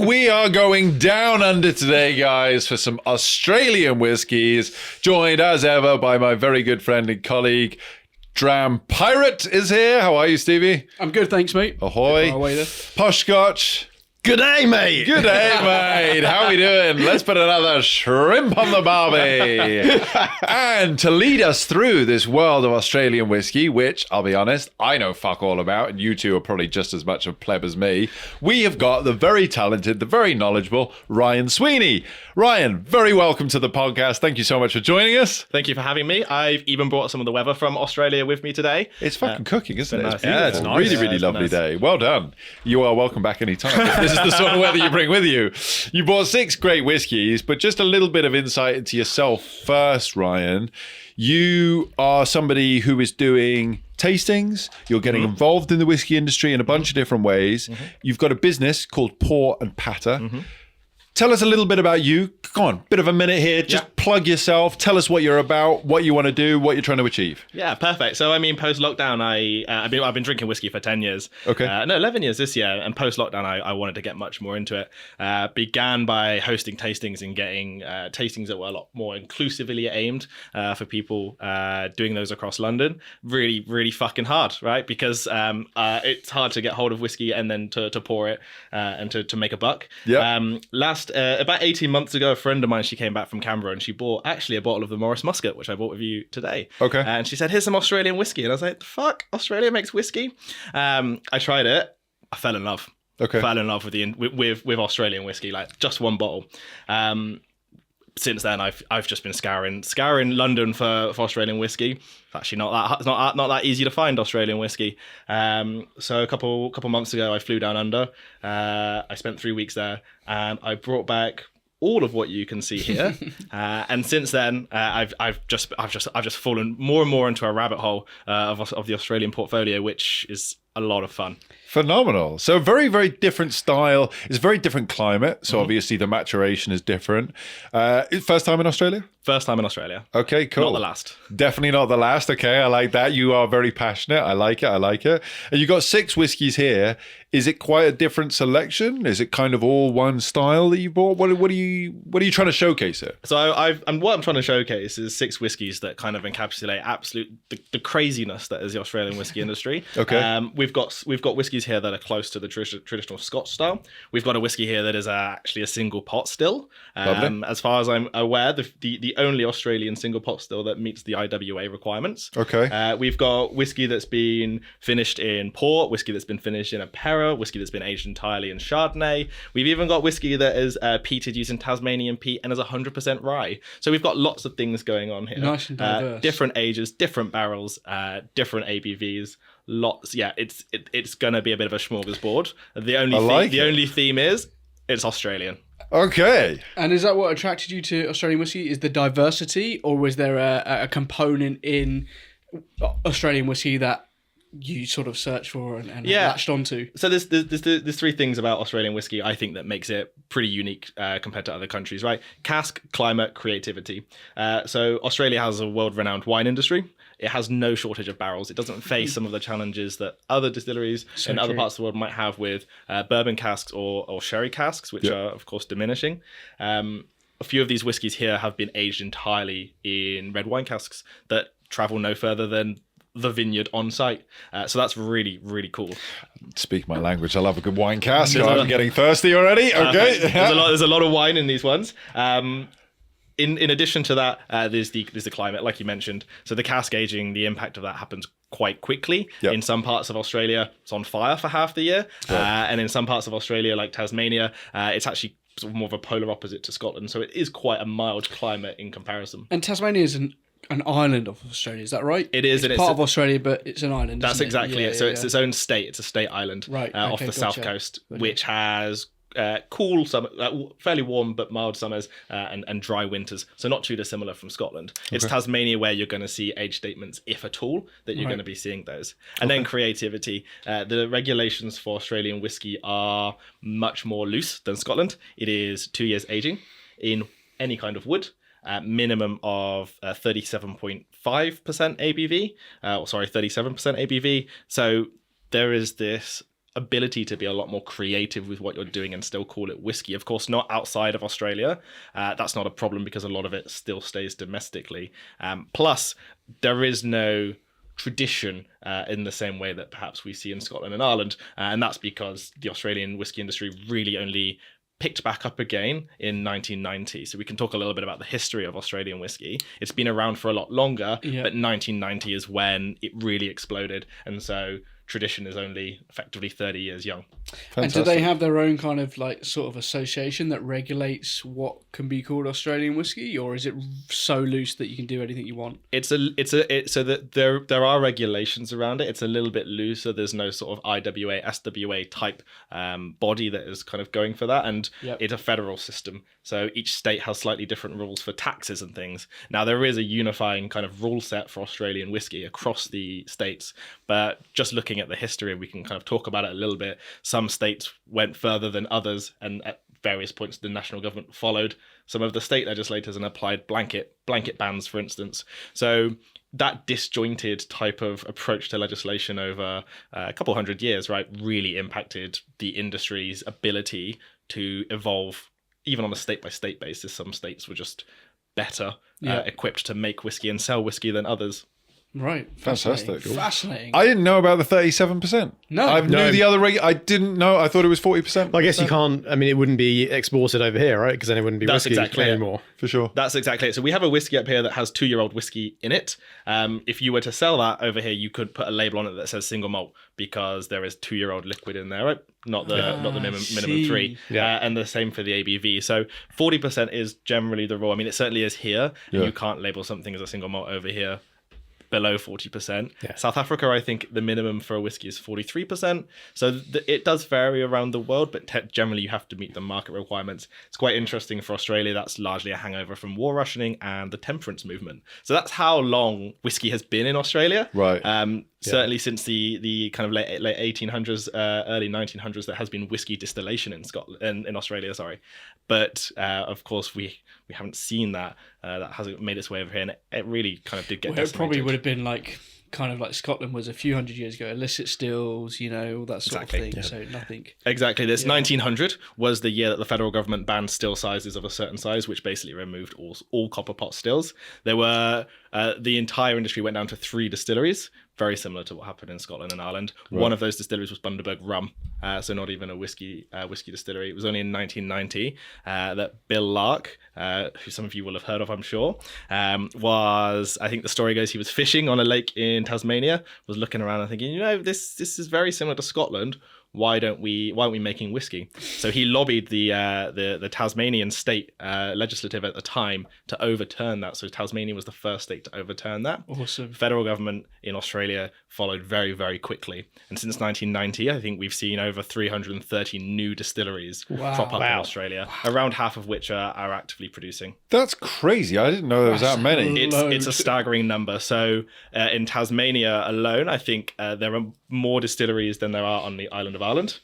We are going down under today, guys, for some Australian whiskies, joined as ever by my very good friend and colleague, Dram Pirate is here. How are you, Stevie? I'm good, thanks, mate. Ahoy. Posh Scotch. Good day, mate. Good day, mate. How we doing? Let's put another shrimp on the barbie. And to lead us through this world of Australian whiskey, which, I'll be honest, I know fuck all about, and you two are probably just as much a pleb as me, we have got the very talented, the very knowledgeable Ryan Sweeney. Ryan, very welcome to the podcast. Thank you so much for joining us. Thank you for having me. I've even brought some of the weather from Australia with me today. It's fucking cooking, isn't it? nice. It's beautiful. Yeah, it's nice. Really, really lovely day. Well done. You are welcome back anytime. This is the sort of weather you bring with you. You bought 6 great whiskies, but just a little bit of insight into yourself first, Ryan. You are somebody who is doing tastings. You're getting involved in the whiskey industry in a bunch of different ways. You've got a business called Pour and Patter. Tell us a little bit about you. Come on, bit of a minute here. Just plug yourself. Tell us what you're about, what you want to do, what you're trying to achieve. Yeah, perfect. So, I mean, post-lockdown, I've been drinking whiskey for 10 years. Okay. 11 years this year. And post-lockdown, I wanted to get much more into it. Began by hosting tastings and getting tastings that were a lot more inclusively aimed for people doing those across London. Really, really fucking hard, right? Because it's hard to get hold of whiskey and then to pour it and to make a buck. Yeah. About 18 months ago, a friend of mine, she came back from Canberra and she bought actually a bottle of the Morris Muscat, which I bought with you today. Okay. And she said, here's some Australian whiskey. And I was like, the fuck? Australia makes whiskey? I tried it. I fell in love. Okay. Fell in love with Australian whiskey, like just one bottle. Since then, I've just been scouring London for Australian whiskey. It's actually not that easy to find Australian whiskey. So a couple months ago, I flew down under. I spent 3 weeks there, and I brought back all of what you can see here. And since then, I've just fallen more and more into a rabbit hole of the Australian portfolio, which is a lot of fun. Phenomenal. So very, very different style. It's a very different climate. So obviously the maturation is different. First time in Australia? First time in Australia. Okay, cool. Not the last. Definitely not the last. Okay, I like that. You are very passionate. I like it. And you got 6 whiskies here. Is it quite a different selection? Is it kind of all one style that you bought? What are you trying to showcase here? So what I'm trying to showcase is 6 whiskies that kind of encapsulate the craziness that is the Australian whiskey industry. Okay. We've got whiskies here that are close to the traditional Scotch style. We've got a whiskey here that is actually a single pot still. As far as I'm aware, the only Australian single pot still that meets the IWA requirements. Okay. We've got whiskey that's been finished in port, whiskey that's been finished in a Perra, whiskey that's been aged entirely in Chardonnay. We've even got whiskey that is peated using Tasmanian peat and is 100% rye. So we've got lots of things going on here. Nice and diverse. Different ages, different barrels, different ABVs. Lots. Yeah, it's gonna be a bit of a smorgasbord. The only theme is it's Australian. Okay. And is that what attracted you to Australian whiskey? Is the diversity, or was there a component in Australian whiskey that you sort of searched for and latched onto? So there's 3 things about Australian whiskey I think that makes it pretty unique compared to other countries, right? Cask, climate, creativity. So Australia has a world-renowned wine industry. It has no shortage of barrels. It doesn't face some of the challenges that other distilleries in other parts of the world might have with bourbon casks or sherry casks, which are, of course, diminishing. A few of these whiskies here have been aged entirely in red wine casks that travel no further than the vineyard on site. So that's really, really cool. Speak my language. I love a good wine cask. I'm getting thirsty already. Okay. There's a lot of wine in these ones. In addition to that, there's the climate, like you mentioned. So the cask aging, the impact of that happens quite quickly. Yep. In some parts of Australia, it's on fire for half the year. And in some parts of Australia, like Tasmania, it's actually sort of more of a polar opposite to Scotland. So it is quite a mild climate in comparison. And Tasmania is an island of Australia, is that right? It is. It's part of Australia, but it's an island. That's exactly it. So it's its own state. It's a state island off the south coast, which has cool summer, fairly warm but mild summers and dry winters. So not too dissimilar from Scotland. Okay. It's Tasmania where you're going to see age statements, if at all, that you're going to be seeing those. And then creativity. The regulations for Australian whiskey are much more loose than Scotland. It is 2 years aging in any kind of wood. Minimum of 37.5% ABV, 37% ABV. So there is this ability to be a lot more creative with what you're doing and still call it whiskey. Of course, not outside of Australia. That's not a problem because a lot of it still stays domestically. Plus, there is no tradition in the same way that perhaps we see in Scotland and Ireland. And that's because the Australian whiskey industry really only picked back up again in 1990. So we can talk a little bit about the history of Australian whiskey. It's been around for a lot longer, but 1990 is when it really exploded. And so tradition is only effectively 30 years young. Fantastic. And do they have their own kind of like sort of association that regulates what can be called Australian whiskey, or is it so loose that you can do anything you want? So that there are regulations around it. It's a little bit looser. There's no sort of IWA, SWA type body that is kind of going for that, and it's a federal system. So each state has slightly different rules for taxes and things. Now there is a unifying kind of rule set for Australian whiskey across the states, but just looking at the history, we can kind of talk about it a little bit. Some states went further than others, and at various points the national government followed some of the state legislators and applied blanket bans, for instance. So that disjointed type of approach to legislation over a couple hundred years, right, really impacted the industry's ability to evolve, even on a state-by-state basis. Some states were just better equipped to make whiskey and sell whiskey than others. Right. Fantastic. Fascinating. I didn't know about the 37%. No. I knew the other rate. I didn't know. I thought it was 40%. Well, I guess you can't, I mean, it wouldn't be exported over here, right? Because then it wouldn't be That's whiskey exactly it. anymore. For sure. That's exactly it. So we have a whiskey up here that has 2-year-old whiskey in it. If you were to sell that over here, you could put a label on it that says single malt because there is 2-year-old liquid in there, right? Not the minimum 3. And the same for the ABV. So 40% is generally the rule. I mean, it certainly is here. Yeah. You can't label something as a single malt over here below 40%. Yeah. South Africa, I think the minimum for a whiskey is 43%. So it does vary around the world, but generally you have to meet the market requirements. It's quite interesting for Australia. That's largely a hangover from war rationing and the temperance movement. So that's how long whiskey has been in Australia. Right. Certainly since the kind of late 1800s, early 1900s, there has been whiskey distillation in Scotland, in Australia, sorry. But of course, we haven't seen that. That hasn't made its way over here, and it really kind of did get decimated. It probably would have been like kind of like Scotland was a few hundred years ago, illicit stills, all that sort of thing. Yeah. So nothing. Exactly. This 1900 was the year that the federal government banned still sizes of a certain size, which basically removed all copper pot stills. There were the entire industry went down to 3 distilleries, very similar to what happened in Scotland and Ireland. Right. One of those distilleries was Bundaberg Rum, so not even a whiskey distillery. It was only in 1990 that Bill Lark, who some of you will have heard of, I'm sure, was, I think the story goes, he was fishing on a lake in Tasmania, was looking around and thinking, this is very similar to Scotland. Why aren't we making whiskey? So he lobbied the Tasmanian state legislative at the time to overturn that. So Tasmania was the first state to overturn that. Awesome. Federal government in Australia followed very, very quickly. And since 1990, I think we've seen over 330 new distilleries crop up in Australia, around half of which are actively producing. That's crazy. I didn't know there was that many. It's a staggering number. So in Tasmania alone, I think there are more distilleries than there are on the island of Ireland,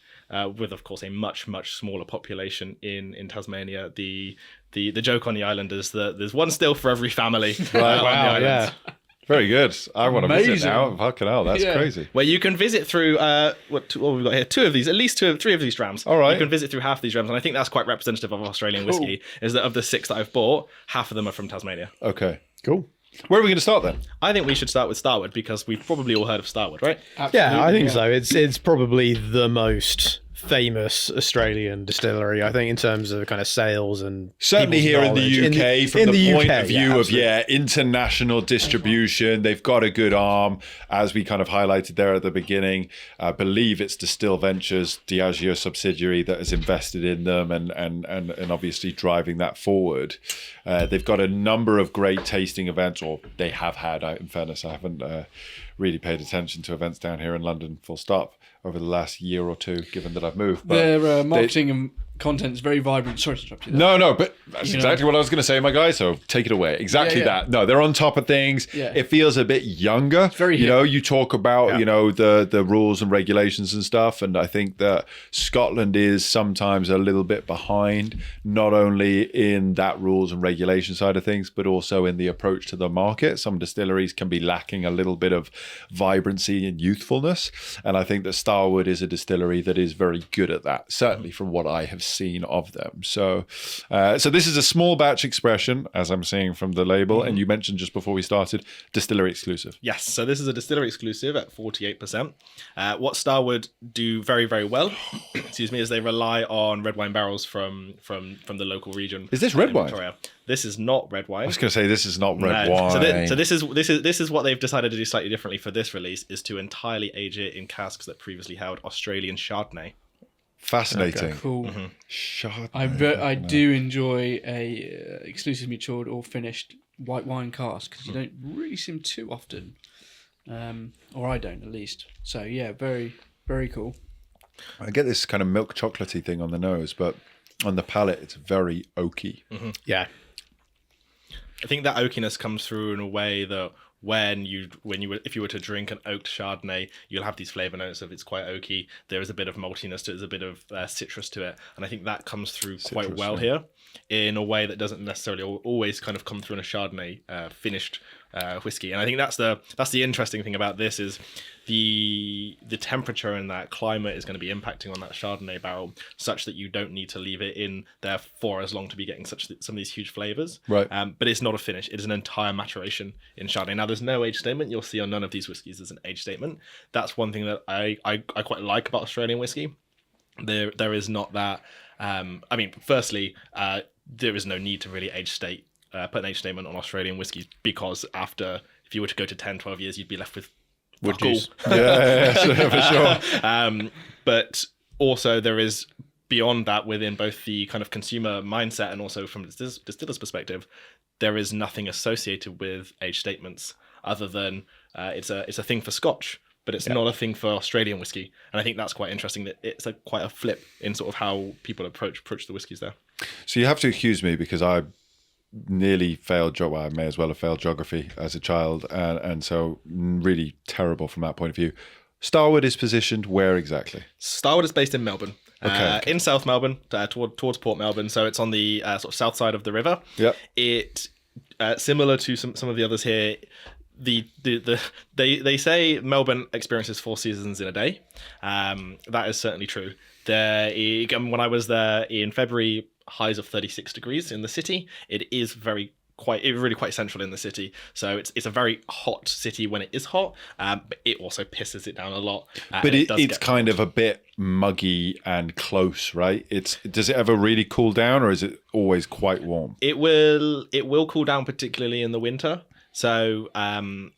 with of course a much, much smaller population in Tasmania. The joke on the island is that there's one still for every family. Right. On the island. Yeah. Very good. I want to visit now. Fucking hell, that's crazy. Well, you can visit through what we've got here, 2 of these, at least 3 of these drams. All right. You can visit through half of these drams, and I think that's quite representative of Australian whiskey. Is that of the 6 that I've bought, half of them are from Tasmania. Okay. Cool. Where are we going to start then? I think we should start with Starward because we've probably all heard of Starward, right? Absolutely, Yeah, I think so. It's probably the most famous Australian distillery, I think, in terms of kind of sales and certainly here in the UK, from the point of view of international distribution. They've got a good arm, as we kind of highlighted there at the beginning. I believe it's Distill Ventures, Diageo subsidiary, that has invested in them and obviously driving that forward. They've got a number of great tasting events, or they have had. In fairness, I haven't really paid attention to events down here in London, full stop, over the last year or 2, given that I've moved. But their marketing and content is very vibrant. Sorry to interrupt you there. No, but that's exactly what I was going to say, my guy. So take it away. Exactly that. No, they're on top of things. Yeah. It feels a bit younger. It's very you talk about, the rules and regulations and stuff. And I think that Scotland is sometimes a little bit behind, not only in that rules and regulation side of things, but also in the approach to the market. Some distilleries can be lacking a little bit of vibrancy and youthfulness. And I think that Starward is a distillery that is very good at that, certainly from what I have seen of them. So this is a small batch expression, as I'm seeing from the label. And you mentioned just before we started, distillery exclusive. Yes, so this is a distillery exclusive at 48%. What Starward do very, very well, excuse me, is they rely on red wine barrels from the local region. Is this red wine? Victoria. This is not red wine. I was going to say this is not red wine. So this is what they've decided to do slightly differently for this release, is to entirely age it in casks that previously held Australian Chardonnay. Fascinating. Okay, cool. Chardonnay. I do enjoy a exclusive matured or finished white wine cask, because you don't really see them too often, or I don't at least. So yeah, very, very cool. I get this kind of milk chocolatey thing on the nose, but on the palate, it's very oaky. Yeah. I think that oakiness comes through in a way that if you were to drink an oaked Chardonnay, you'll have these flavor notes of it's quite oaky. There is a bit of maltiness to it, there's a bit of citrus to it, and I think that comes through quite well here in a way that doesn't necessarily always kind of come through in a Chardonnay finished whiskey. And I think that's the interesting thing about this, is the temperature in that climate is going to be impacting on that Chardonnay barrel, such that you don't need to leave it in there for as long to be getting some of these huge flavors. Right. But it's not a finish. It is an entire maturation in Chardonnay. Now, there's no age statement. You'll see on none of these whiskies there's an age statement. That's one thing that I quite like about Australian whiskey. There is not that. Firstly, there is no need to really put an age statement on Australian whiskies, because if you were to go to 10, 12 years, you'd be left with Wood juice. Yeah, for sure. But also there is, beyond that, within both the kind of consumer mindset and also from the distiller's perspective, there is nothing associated with age statements other than it's a thing for Scotch, but it's not a thing for Australian whiskey. And I think that's quite interesting, that it's quite a flip in sort of how people approach the whiskies there. So you have to excuse me, because I nearly failed, I may as well have failed geography as a child, and so really terrible from that point of view. Starward is positioned where exactly? Starward is based in Melbourne. Okay. In South Melbourne, towards Port Melbourne, so it's on the sort of south side of the river. Yep. It similar to some of the others here. They say Melbourne experiences 4 seasons in a day. That is certainly true. When I was there in February, highs of 36 degrees in the city. It is really quite central in the city, so it's a very hot city when it is hot, but it also pisses it down a lot. But it's kind of a bit muggy and close, right? Does it ever really cool down, or is it always quite warm? It will cool down, particularly in the winter. So my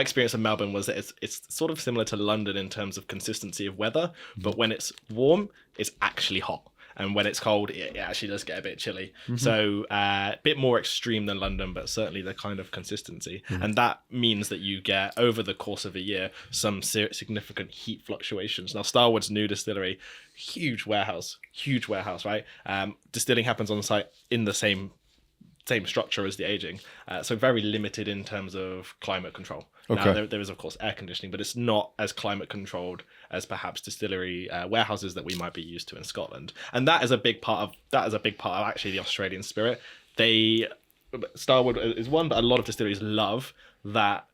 experience of Melbourne was that it's sort of similar to London in terms of consistency of weather, but when it's warm, it's actually hot. And when it's cold, it actually does get a bit chilly. Mm-hmm. So a bit more extreme than London, but certainly the kind of consistency. Mm-hmm. And that means that you get, over the course of a year, some significant heat fluctuations. Now, Starward's new distillery, huge warehouse, right? Distilling happens on site in the same structure as the aging. So very limited in terms of climate control. Okay. Now, there is, of course, air conditioning, but it's not as climate controlled as perhaps distillery warehouses that we might be used to in Scotland. And that is a big part of actually the Australian spirit. Starward is one, but a lot of distilleries love that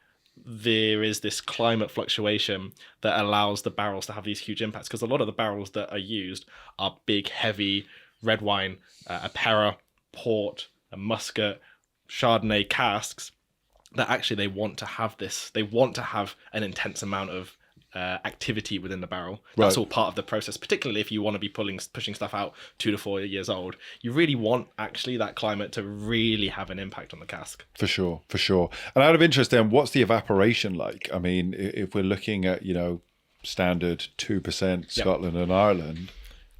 there is this climate fluctuation that allows the barrels to have these huge impacts, because a lot of the barrels that are used are big, heavy red wine, a Perra, port, a Muscat, Chardonnay casks, that actually they want to have an intense amount of activity within the barrel. That's all part of the process, particularly if you want to be pushing stuff out 2 to 4 years old. You really want actually that climate to really have an impact on the cask. For sure. And out of interest then, what's the evaporation like? I mean, if we're looking at, standard 2% Scotland and Ireland,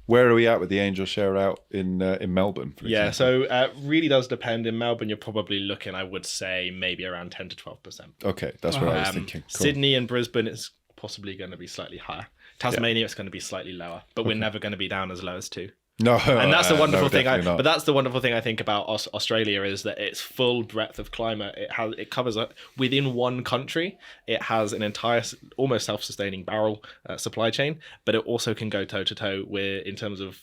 where are we at with the angel share out in Melbourne, for example? So really does depend. In Melbourne, you're probably looking, I would say, maybe around 10 to 12%. Okay, that's what I was thinking. Cool. Sydney and Brisbane, it's possibly going to be slightly higher. Tasmania, it's going to be slightly lower, but we're never going to be down as low as 2. No, And that's the wonderful thing. definitely not. But that's the wonderful thing I think about Australia is that its full breadth of climate. It covers within one country. It has an entire almost self-sustaining barrel supply chain, but it also can go toe to toe with in terms of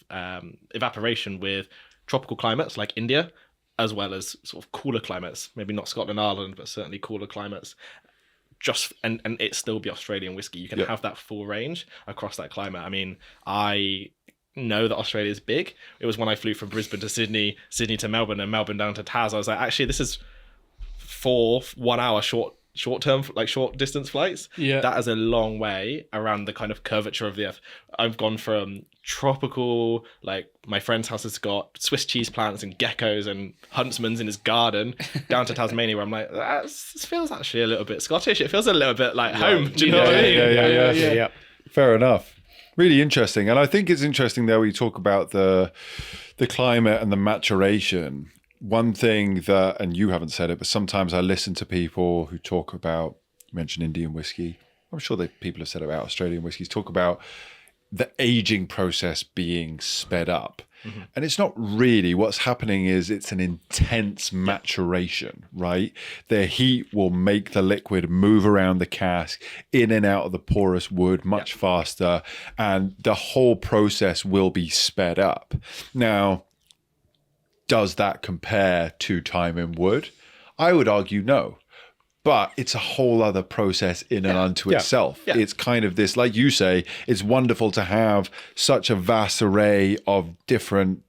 evaporation with tropical climates like India, as well as sort of cooler climates. Maybe not Scotland, Ireland, but certainly cooler climates. And it still be Australian whiskey. You can have that full range across that climate. I mean, I know that Australia is big. It was when I flew from Brisbane to Sydney to Melbourne, and Melbourne down to Tas. I was like, actually, this is 4 1 hour short distance flights. Yeah, that is a long way around the kind of curvature of the earth. I've gone from tropical, like my friend's house has got Swiss cheese plants and geckos and huntsmans in his garden, down to Tasmania, where I'm like, this feels actually a little bit Scottish. It feels a little bit like home. Do you know what I mean? Yeah. Fair enough. Really interesting. And I think it's interesting that we talk about the climate and the maturation. One thing that, and you haven't said it, but sometimes I listen to people who talk about, you mentioned Indian whiskey. I'm sure that people have said about Australian whiskeys, talk about the aging process being sped up. Mm-hmm. And it's not really. What's happening is it's an intense maturation, right? The heat will make the liquid move around the cask, in and out of the porous wood much faster, and the whole process will be sped up. Now, does that compare to time in wood? I would argue no. But it's a whole other process in and unto itself. Yeah. It's kind of this, like you say, it's wonderful to have such a vast array of different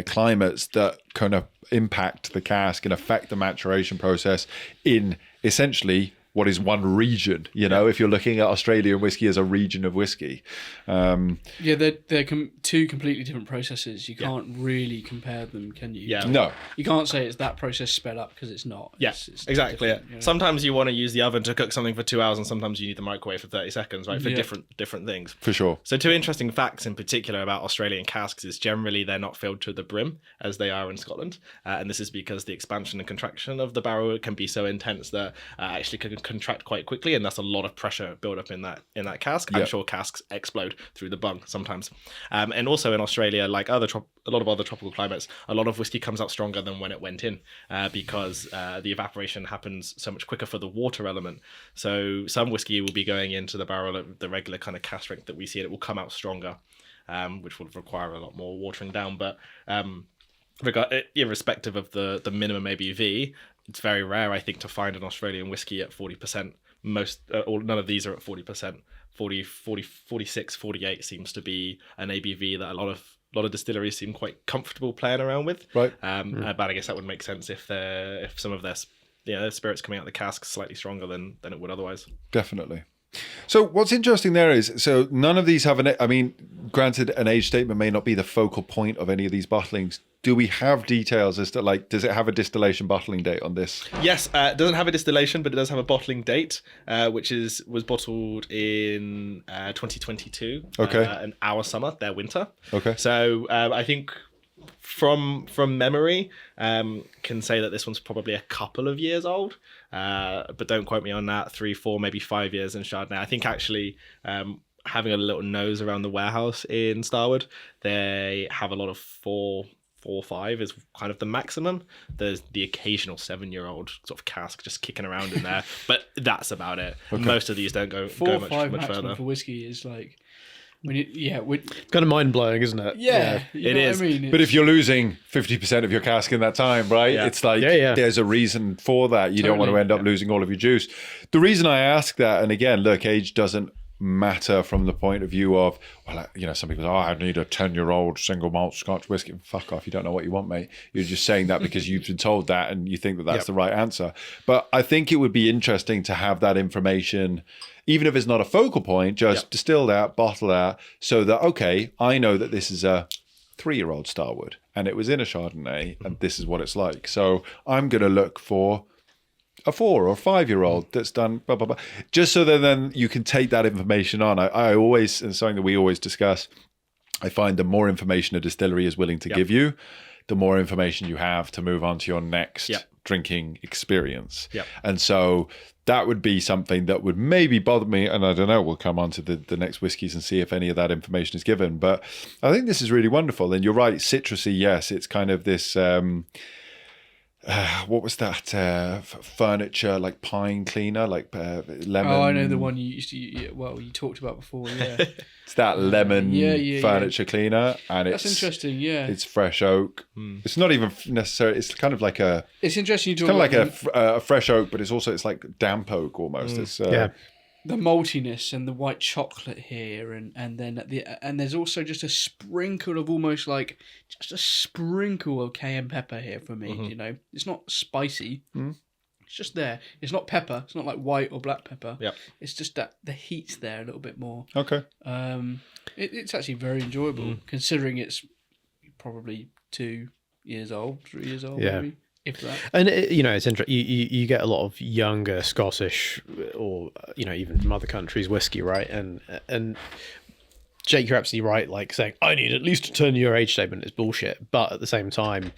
climates that kind of impact the cask and affect the maturation process in essentially what is one region, if you're looking at Australian whiskey as a region of whiskey. They're 2 completely different processes. You can't really compare them, can you? Yeah. No. You can't say it's that process sped up because it's not. Yes, it's exactly. Yeah. You know? Sometimes you want to use the oven to cook something for 2 hours, and sometimes you need the microwave for 30 seconds, right? For different things. For sure. So 2 interesting facts in particular about Australian casks is generally they're not filled to the brim as they are in Scotland. And this is because the expansion and contraction of the barrel can be so intense that actually can contract quite quickly, and that's a lot of pressure build up in that cask. I'm sure casks explode through the bung sometimes. And also in Australia, like a lot of other tropical climates, a lot of whiskey comes out stronger than when it went in because the evaporation happens so much quicker for the water element. So some whiskey will be going into the barrel at the regular kind of cask strength that we see, and it will come out stronger, which will require a lot more watering down. But irrespective of the minimum ABV, it's very rare, I think, to find an Australian whiskey at 40%. None of these are at 40%. 40, 46, 48 seems to be an ABV that a lot of distilleries seem quite comfortable playing around with. Right. But I guess that would make sense if some of their spirits coming out of the cask slightly stronger than it would otherwise. Definitely. So what's interesting there is, so none of these have granted an age statement may not be the focal point of any of these bottlings. Do we have details as to does it have a distillation bottling date on this? Yes, it doesn't have a distillation, but it does have a bottling date, which was bottled in 2022. Okay. And our summer, their winter. Okay. So I think from memory, can say that this one's probably a couple of years old, but don't quote me on that. 3, 4, maybe 5 years in Chardonnay. I think actually having a little nose around the warehouse in Starward, they have a lot of 4 or 5 is kind of the maximum. There's the occasional 7-year-old sort of cask just kicking around in there, but that's about it. Okay. Most of these don't go 4 or 5 much maximum further. For whiskey is like, kind of mind blowing, isn't it? Yeah, it is. What I mean? But if you're losing 50% of your cask in that time, right? Yeah. It's like there's a reason for that. You don't want to end up losing all of your juice. The reason I ask that, and again, look, age doesn't matter from the point of view of, some people say, I need a 10-year-old single malt Scotch whiskey. Fuck off, you don't know what you want, mate. You're just saying that because you've been told that and you think that that's the right answer. But I think it would be interesting to have that information, even if it's not a focal point, just distilled out, bottled out, so that, okay, I know that this is a 3-year-old Starward and it was in a Chardonnay and this is what it's like. So I'm going to look for a 4 or 5-year-old that's done blah, blah, blah. Just so that then you can take that information on. I always, and something that we always discuss, I find the more information a distillery is willing to give you, the more information you have to move on to your next drinking experience. Yep. And so that would be something that would maybe bother me. And I don't know, we'll come on to the next whiskies and see if any of that information is given. But I think this is really wonderful. And you're right, citrusy, yes. It's kind of this... what was that furniture, like pine cleaner, like lemon? Oh, I know the one you used to. You talked about before. Yeah, it's that lemon furniture cleaner, and that's interesting. Yeah, it's fresh oak. It's not even necessarily. It's kind of like a. It's interesting. You talk kind of about like a fresh oak, but it's like damp oak almost. It's the maltiness and the white chocolate here, and then and there's also just a sprinkle of almost like just a sprinkle of cayenne pepper here for me. You know, it's not spicy. It's just there. It's not pepper. It's not like white or black pepper. Yep. It's just that the heat's there a little bit more. Okay. It's actually very enjoyable considering it's probably 2 years old, 3 years old. Yeah. Maybe. If that. And it's interesting. You get a lot of younger Scottish, or even from other countries, whiskey, right? And Jake, you're absolutely right. Like saying I need at least a 10-year age statement is bullshit. But at the same time,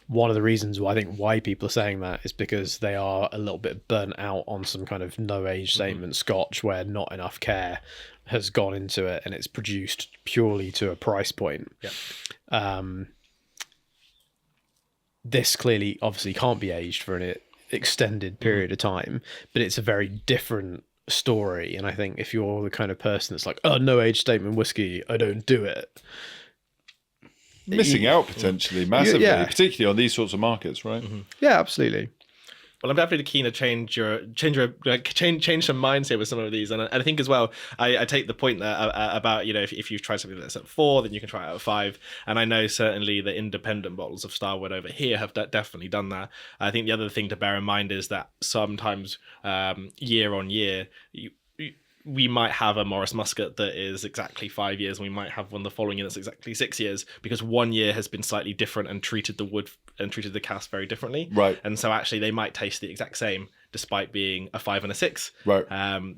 one of the reasons why people are saying that is because they are a little bit burnt out on some kind of no age statement Scotch where not enough care has gone into it, and it's produced purely to a price point. Yeah. This clearly obviously can't be aged for an extended period of time, but it's a very different story. And I think if you're the kind of person that's like, oh, no age statement whiskey, I don't do it. Missing out potentially massively, Yeah. particularly on these sorts of markets, right? Yeah, absolutely. Well, I'm definitely keen to change some minds here with some of these, and I think as well, I take the point there about if you've tried something that's at 4, then you can try it at 5, and I know certainly the independent bottles of Starward over here have definitely done that. I think the other thing to bear in mind is that sometimes year on year, we might have a Morris Muscat that is exactly 5 years, and we might have one the following year that's exactly 6 years, because 1 year has been slightly different and treated the wood and treated the cask very differently. Right. And so actually they might taste the exact same despite being a 5 and a 6. Right.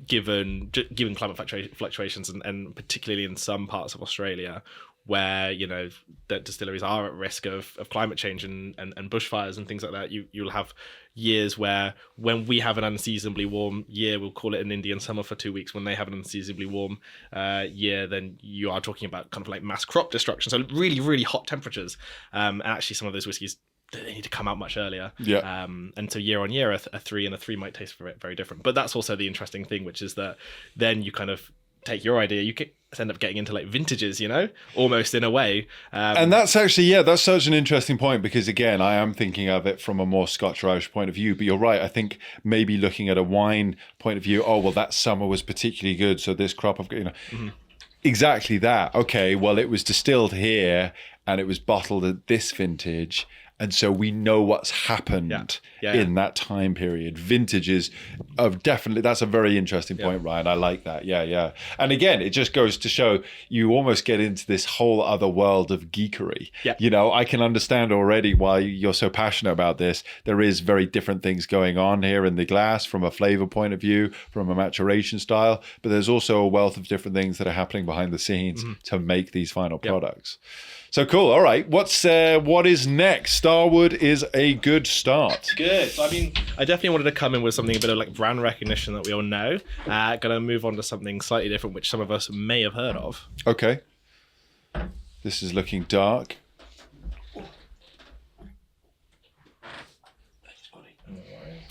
Given climate fluctuations and particularly in some parts of Australia where that distilleries are at risk of climate change and bushfires and things like that, you'll have years where when we have an unseasonably warm year, we'll call it an Indian summer for 2 weeks. When they have an unseasonably warm year, then you are talking about kind of like mass crop destruction. So really, really hot temperatures. And actually some of those whiskies, they need to come out much earlier. Yeah. And so year on year, a 3 and a 3 might taste very, very different. But that's also the interesting thing, which is that then you kind of take your idea, you could end up getting into like vintages, almost in a way. And that's actually, that's such an interesting point, because again, I am thinking of it from a more Scotch or Irish point of view, but you're right. I think maybe looking at a wine point of view, oh, well, that summer was particularly good, so this crop of, exactly that. Okay, well, it was distilled here and it was bottled at this vintage. And so we know what's happened in that time period. Vintages of definitely, that's a very interesting point, Ryan. I like that. Yeah. And again, it just goes to show you almost get into this whole other world of geekery. Yeah. I can understand already why you're so passionate about this. There is very different things going on here in the glass from a flavor point of view, from a maturation style, but there's also a wealth of different things that are happening behind the scenes to make these final products. So cool. All right. What is next? Starward is a good start. Good. So, I definitely wanted to come in with something a bit of like brand recognition that we all know. Gonna move on to something slightly different, which some of us may have heard of. Okay. This is looking dark.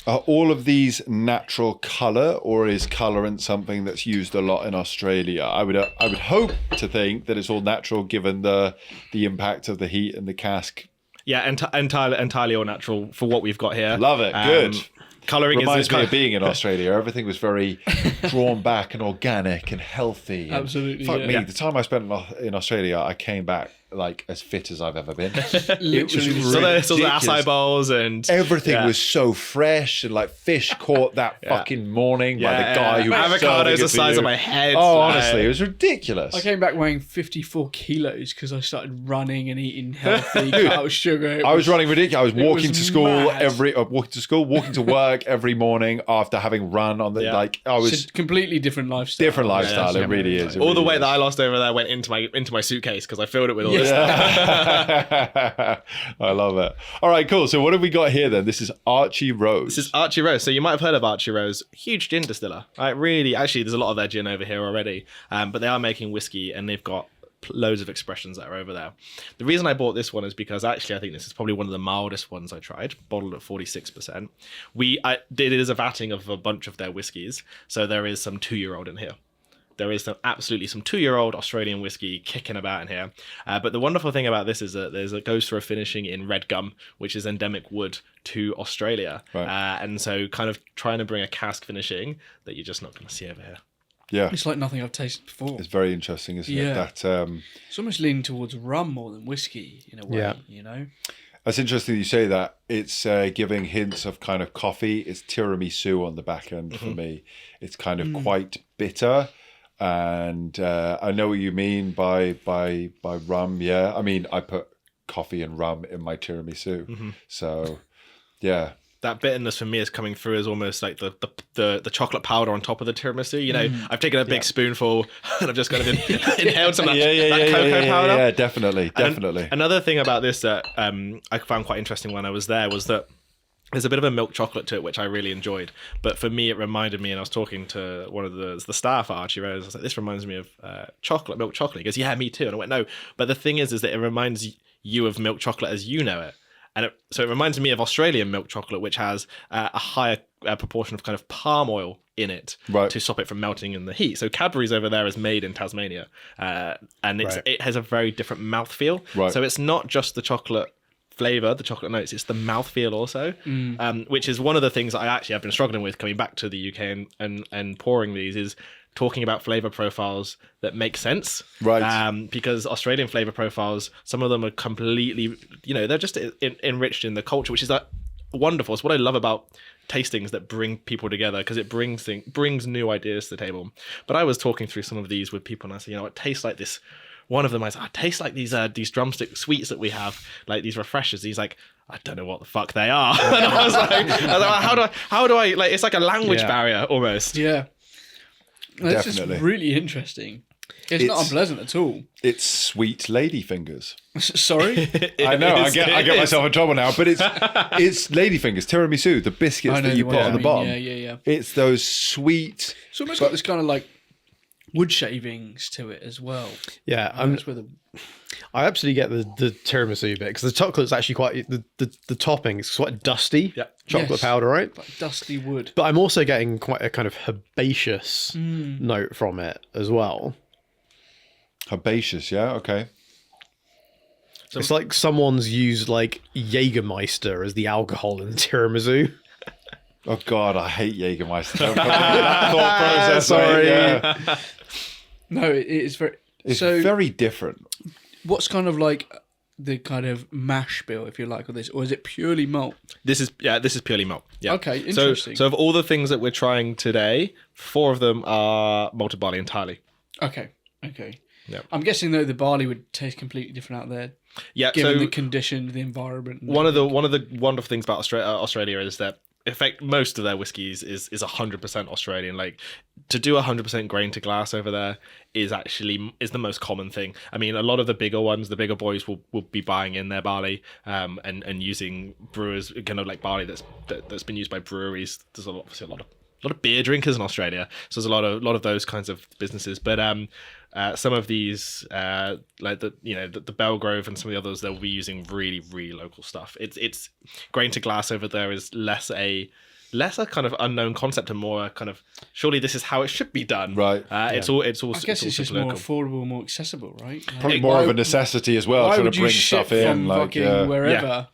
Are all of these natural colour, or is colourant something that's used a lot in Australia? I would hope to think that it's all natural, given the impact of the heat and the cask. Yeah, entirely all natural for what we've got here. Love it. Good. Colouring reminds me of being in Australia. Everything was very drawn back and organic and healthy. And absolutely. Fuck me. The time I spent in Australia, I came back like as fit as I've ever been. Literally. So the acai bowls and everything was so fresh, and like fish caught that fucking morning by the guy who was avocados the size of my head. Oh, honestly, it was ridiculous. I came back weighing 54 kilos because I started running and eating healthy, cut out sugar. I was running ridiculous. I was walking to school mad. walking to work every morning after having run on the I was it's a completely different lifestyle. Different lifestyle. It really is. All the weight that I lost over there went into my suitcase because I filled it with all least. I love it. All right, cool. So what have we got here then? This is Archie Rose. This is Archie Rose. So you might have heard of Archie Rose. Huge gin distiller. Right? Really, actually, there's a lot of their gin over here already. But they are making whiskey, and they've got loads of expressions that are over there. The reason I bought this one is because actually I think this is probably one of the mildest ones I tried, bottled at 46%. It is a vatting of a bunch of their whiskies, so there is some 2-year-old in here. There is absolutely some 2-year-old Australian whiskey kicking about in here. But the wonderful thing about this is that it goes through a finishing in red gum, which is endemic wood to Australia. Right. And so kind of trying to bring a cask finishing that you're just not going to see over here. Yeah. It's like nothing I've tasted before. It's very interesting, isn't it? Yeah. That It's almost leaning towards rum more than whiskey in a way, Yeah. you know? That's interesting you say that. It's giving hints of kind of coffee. It's tiramisu on the back end for me. It's kind of quite bitter. And I know what you mean by rum. Yeah. I mean, I put coffee and rum in my tiramisu. So, yeah. That bitterness for me is coming through as almost like the chocolate powder on top of the tiramisu. You know, I've taken a big spoonful and I've just kind of inhaled some of that cocoa powder. Yeah, definitely. Another thing about this that I found quite interesting when I was there was that there's a bit of a milk chocolate to it, which I really enjoyed. But for me, it reminded me, and I was talking to one of the staff at Archie Rose, I was like, this reminds me of milk chocolate. He goes, yeah, me too. And I went, no. But the thing is that it reminds you of milk chocolate as you know it. And so it reminds me of Australian milk chocolate, which has a higher proportion of kind of palm oil in it to stop it from melting in the heat. So Cadbury's over there is made in Tasmania, and it has a very different mouthfeel. Right. So it's not just the chocolate flavor, the chocolate notes, it's the mouthfeel also, which is one of the things I actually have been struggling with coming back to the UK and pouring these is talking about flavor profiles that make sense, right? Because Australian flavor profiles, some of them are completely, they're just enriched in the culture, which is wonderful. It's what I love about tastings that bring people together, because it brings new ideas to the table. But I was talking through some of these with people, and I said, it tastes like this. One of them, I said, it tastes like these drumstick sweets that we have, like these refreshers. He's like, I don't know what the fuck they are. And I was like, how do I like? It's like a language barrier almost. Yeah. That's Definitely. just really interesting. It's not unpleasant at all. It's sweet lady fingers. Sorry? I know, I get myself in trouble now, but it's lady fingers, tiramisu, the biscuits that you put on the bottom. Yeah. It's those sweet. It's almost got this kind of like wood shavings to it as well. Yeah, I absolutely get the tiramisu bit, because the chocolate's actually quite the topping is quite dusty. Yeah. Chocolate powder, right? Like dusty wood. But I'm also getting quite a kind of herbaceous note from it as well. Herbaceous, yeah, okay. So it's like someone's used like Jägermeister as the alcohol in the tiramisu. Oh God, I hate Jägermeister. Don't put that thought process. Sorry. Yeah. No, it's very. It's very different. What's kind of like the kind of mash bill, if you like, of this, or is it purely malt? This is purely malt. Yeah. Okay, interesting. So of all the things that we're trying today, 4 of them are malted barley entirely. Okay. Yeah. I'm guessing though the barley would taste completely different out there. Yeah. Given so the condition, the environment. one of the wonderful things about Australia is that in fact most of their whiskies is 100% Australian. Like to do 100% grain to glass over there is the most common thing. I mean, a lot of the bigger ones, the bigger boys will be buying in their barley and using brewers kind of like barley that's been used by breweries. There's obviously a lot of beer drinkers in Australia, so there's a lot of those kinds of businesses. But some of these, like the Belgrove and some of the others, they'll be using really, really local stuff. It's grain to glass over there is less a kind of unknown concept and more a kind of surely this is how it should be done. Right. It's all. I guess it's just more affordable, more accessible, right? Like, Probably more of a necessity as well, trying to bring stuff in, like wherever. Yeah.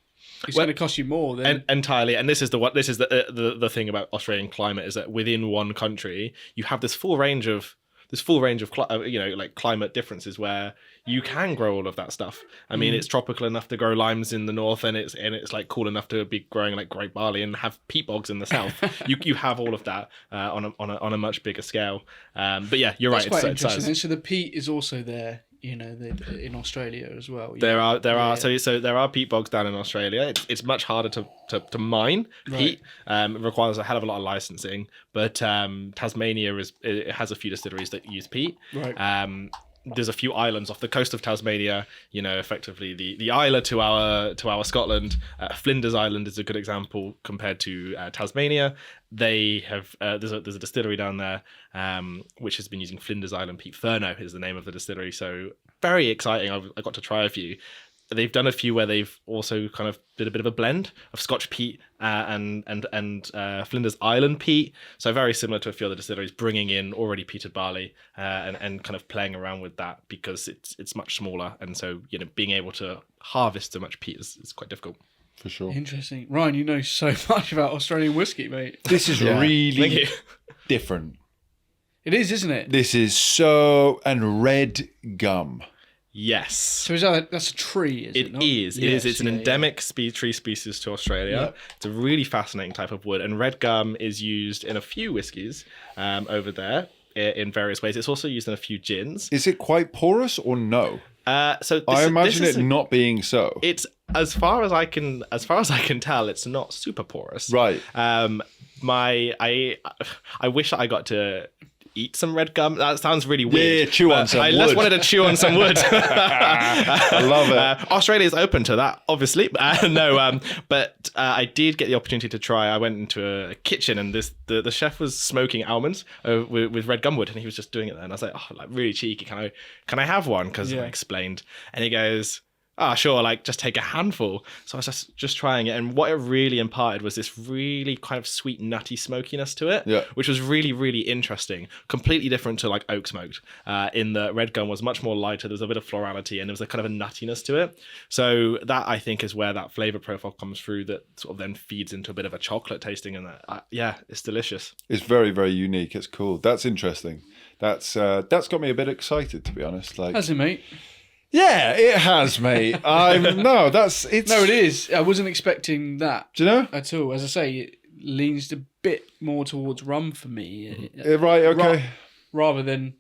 It's going to cost you more than entirely. And this is the thing about Australian climate is that within one country you have this full range of climate differences where you can grow all of that stuff. I mean, it's tropical enough to grow limes in the north, and it's like cool enough to be growing like grape barley and have peat bogs in the south. you have all of that on a much bigger scale. But yeah, you're right. That's quite It's interesting. And so the peat is also there. In Australia as well. There are so there are peat bogs down in Australia. It's much harder to mine peat. It requires a hell of a lot of licensing. But Tasmania has a few distilleries that use peat. Right. there's a few islands off the coast of Tasmania, you know, effectively the Isla to our Scotland. Flinders Island is a good example compared to Tasmania. They have there's a distillery down there which has been using Flinders Island peat. Furno is the name of the distillery, so very exciting. I got to try a few. They've done a few where they've also kind of did a bit of a blend of Scotch peat and Flinders Island peat. So very similar to a few other distilleries, bringing in already peated barley and kind of playing around with that because it's much smaller, and so you know being able to harvest so much peat is quite difficult. For sure. Interesting, Ryan. You know so much about Australian whiskey, mate. This is Thank really you. different. It is, isn't it? This is so... And red gum. Yes. So is that's a tree? Is it? It not? is. Yes, It's an yeah, endemic tree species to Australia. Yeah. It's a really fascinating type of wood, and red gum is used in a few whiskies over there in various ways. It's also used in a few gins. Is it quite porous or no? So I this imagine is it not being so. It's as far as I can tell, it's not super porous. Right. I wish I got to eat some red gum. That sounds really weird. Yeah, chew on some I just wood. wanted to chew on some wood. I love it. Australia is open to that, obviously. But I did get the opportunity to try. I went into a kitchen and the chef was smoking almonds with red gum wood, and he was just doing it there. And I was like, oh, like really cheeky. Can I have one? Because I explained, and he goes, sure, like just take a handful. So I was just trying it, and what it really imparted was this really kind of sweet, nutty smokiness to it, which was really, really interesting. Completely different to like oak smoked. In the red gum was much more lighter. There's a bit of florality, and there was a kind of a nuttiness to it. So that I think is where that flavor profile comes through. That sort of then feeds into a bit of a chocolate tasting, and that it's delicious. It's very, very unique. It's cool. That's interesting. That's got me a bit excited, to be honest. Like, Has it, mate? yeah, it has, mate. No, it is. I wasn't expecting that. Do you know? At all. As I say, it leans a bit more towards rum for me. Right. Okay. Rather than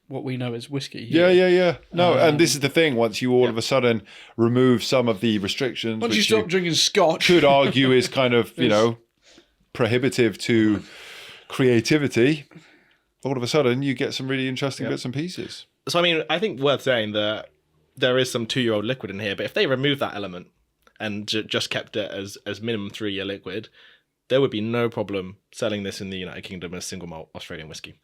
what we know as whiskey. Yeah. No, and this is the thing. Once you all of a sudden remove some of the restrictions, Once which you stop drinking scotch, could argue is kind of prohibitive to creativity, all of a sudden you get some really interesting bits and pieces. So, I mean, I think worth saying that there is some 2-year-old liquid in here, but if they remove that element and just kept it as minimum 3-year liquid, there would be no problem selling this in the United Kingdom as single malt Australian whiskey.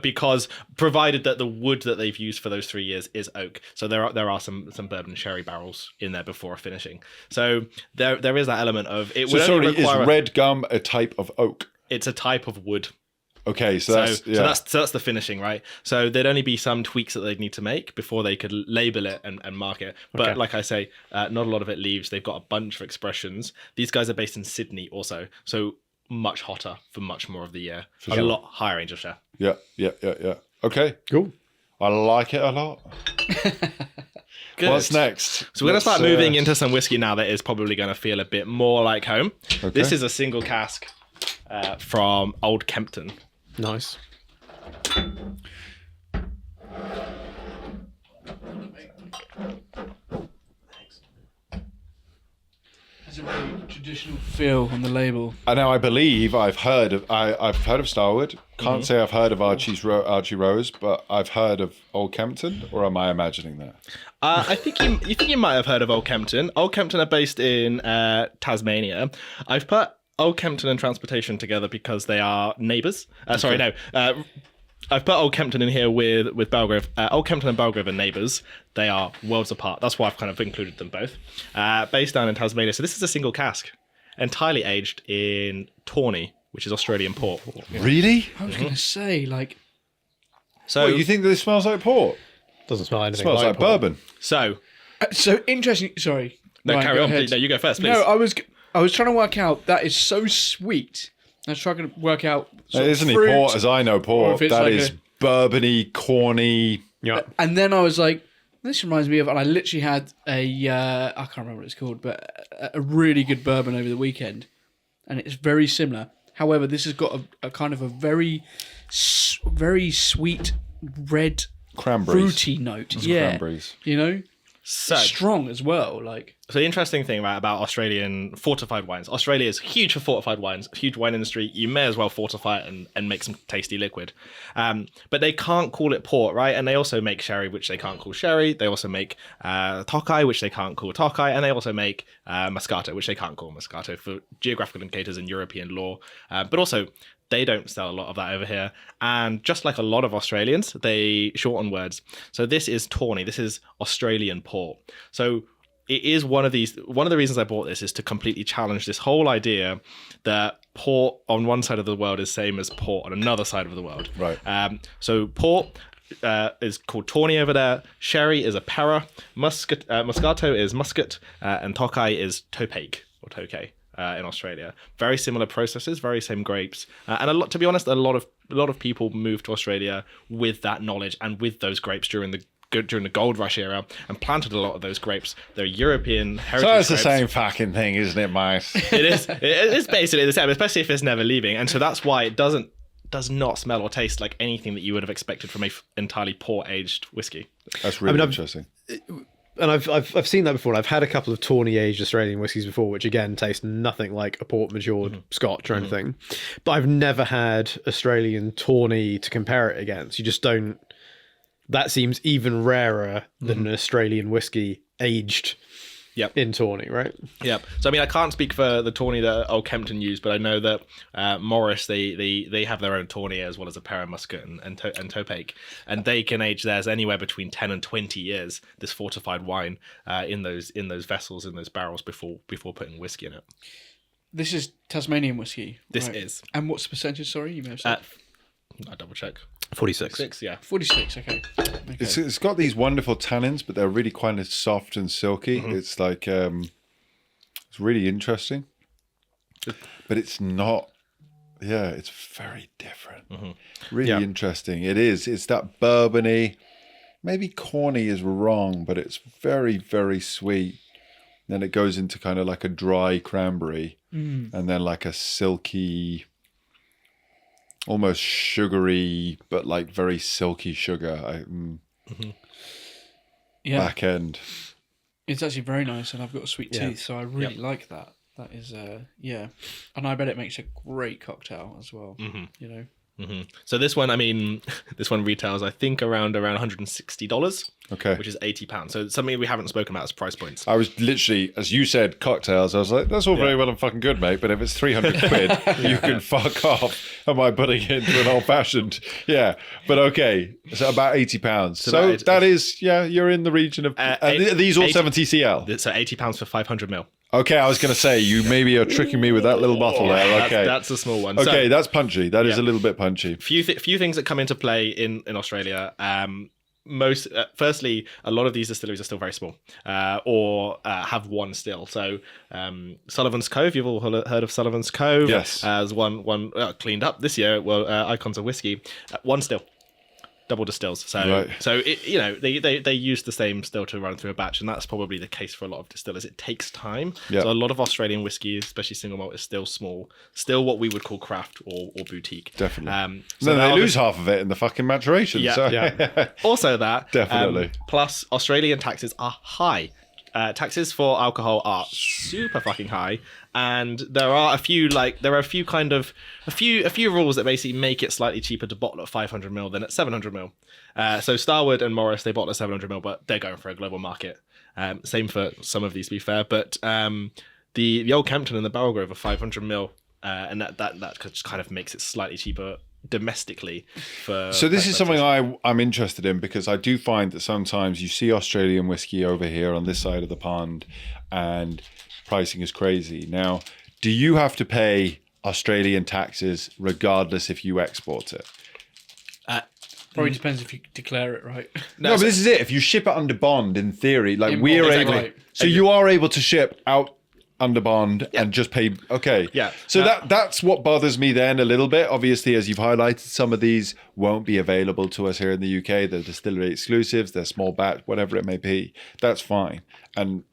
Because provided that the wood that they've used for those 3 years is oak, so there are some bourbon sherry barrels in there before finishing. So there is that element of it. Is red gum a type of oak? It's a type of wood. Okay, so that's the finishing, right? So there'd only be some tweaks that they'd need to make before they could label it and mark it. But like I say, not a lot of it leaves. They've got a bunch of expressions. These guys are based in Sydney also, so much hotter for much more of the year. A lot higher angel share. Yeah. Okay, Cool. I like it a lot. Good. What's next? So we're going to start moving into some whiskey now that is probably going to feel a bit more like home. Okay. This is a single cask from Old Kempton. Nice. Has a very traditional feel on the label. And now I believe I've heard of Starward. Can't say I've heard of Archie Rose, but I've heard of Old Kempton, or am I imagining that? I think you might have heard of Old Kempton. Old Kempton are based in Tasmania. I've put Old Kempton and Transportation together because they are neighbours. I've put Old Kempton in here with Belgrove. Old Kempton and Belgrove are neighbours. They are worlds apart. That's why I've kind of included them both. Based down in Tasmania. So this is a single cask, entirely aged in tawny, which is Australian port. Really? I was going to say, like... So You think that this smells like port? Doesn't smell anything Smells like port. bourbon. So interesting... Sorry. no, Ryan, carry go on. ahead. Please. No, you go first, please. No, I was trying to work out, that is so sweet. I was trying to work out... It isn't he port as I know or port. if it's That like is bourbony, corny. Yeah. And then I was like, this reminds me of, and I literally had I can't remember what it's called, but a really good bourbon over the weekend, and it's very similar. However, this has got a kind of a very sweet red Cranberries. fruity note. It's Yeah, cranberries. you know. So strong as well. Like, So the interesting thing about Australian fortified wines, Australia is huge for fortified wines, huge wine industry. You may as well fortify it and make some tasty liquid. But they can't call it port, right? And they also make sherry, which they can't call sherry. They also make Tokai, which they can't call Tokai. And they also make Moscato, which they can't call Moscato for geographical indicators in European law. But also, they don't sell a lot of that over here. And just like a lot of Australians, they shorten words. So this is Tawny. This is Australian port. So it is one of the reasons I bought this is to completely challenge this whole idea that port on one side of the world is same as port on another side of the world. Right. So port is called Tawny over there. Sherry is a Para. Moscato is Muscat. And Tokai is Topake or Tokay. In Australia, very similar processes, very same grapes, and a lot. To be honest, a lot of people moved to Australia with that knowledge and with those grapes during the gold rush era, and planted a lot of those grapes. They're European heritage. So it's the grapes. same fucking thing, isn't it, Mice? It is. It is basically the same, especially if it's never leaving, and so that's why it does not smell or taste like anything that you would have expected from a entirely port aged whiskey. That's really interesting. And I've seen that before. And I've had a couple of Tawny aged Australian whiskies before, which again taste nothing like a port matured Scotch or anything. But I've never had Australian Tawny to compare it against. You just don't. That seems even rarer than an Australian whiskey aged in Tawny, right? Yeah. So I mean, I can't speak for the Tawny that old Kempton used, but I know that Morris they have their own Tawny as well as a Para Muscat and Topake, and they can age theirs anywhere between 10 and 20 years. This fortified wine in those vessels, in those barrels before putting whiskey in it. this is Tasmanian whiskey. This right? is. And what's the percentage? Sorry, you may have said. I double check. 46. 6, yeah. 46. Okay. It's got these wonderful tannins, but they're really kind of soft and silky. It's like it's really interesting, but it's not. Yeah, it's very different. Really interesting. It is. It's that bourbony, maybe corny is wrong, but it's very, very sweet. Then it goes into kind of like a dry cranberry, and then like a silky, almost sugary, but like very silky sugar. Back end. It's actually very nice, and I've got a sweet tooth, so I really like that. That is, and I bet it makes a great cocktail as well. You know. So this one, I mean, this one retails, I think, around $160. Okay. Which is £80. So it's something we haven't spoken about as price points. I was literally, as you said, cocktails. I was like, that's all very well and fucking good, mate. But if it's 300 quid, you can fuck off. Am I putting it into an old fashioned? Yeah. But okay. So about £80. So that is, you're in the region of, are these all 70 CL? So £80 for 500 ml. Okay, I was going to say, you maybe are tricking me with that little bottle there. Okay. That's a small one. Okay, So, that's punchy. That is a little bit punchy. few things that come into play in Australia. Firstly, a lot of these distilleries are still very small, or have one still. So Sullivan's Cove, you've all heard of Sullivan's Cove. Yes. As one cleaned up this year. Well, Icons of Whiskey, one still. Double distills, so they use the same still to run through a batch, and that's probably the case for a lot of distillers. It takes time, so a lot of Australian whiskey, especially single malt, is still small, still what we would call craft or boutique. Definitely. So then they lose half of it in the fucking maturation. Also that Definitely. Plus, Australian taxes are high. Taxes for alcohol are super fucking high, and there are a few rules that basically make it slightly cheaper to bottle at 500 ml than at 700 ml. So Starward and Morris, they bottle at 700 ml, but they're going for a global market. Same for some of these, to be fair, but the old Kempton and the Belgrove are 500 ml, and that just kind of makes it slightly cheaper domestically. So this is something I'm interested in, because I do find that sometimes you see Australian whiskey over here on this side of the pond and pricing is crazy. Now, do you have to pay Australian taxes regardless if you export it? Probably depends if you declare it right. No, but this is it. If you ship it under bond, in theory, like Import, we're exactly. able, so you are able to ship out under bond and just pay. Okay. Yeah. So that's what bothers me then a little bit. Obviously, as you've highlighted, some of these won't be available to us here in the UK. They're distillery exclusives, they're small batch, whatever it may be. That's fine. And,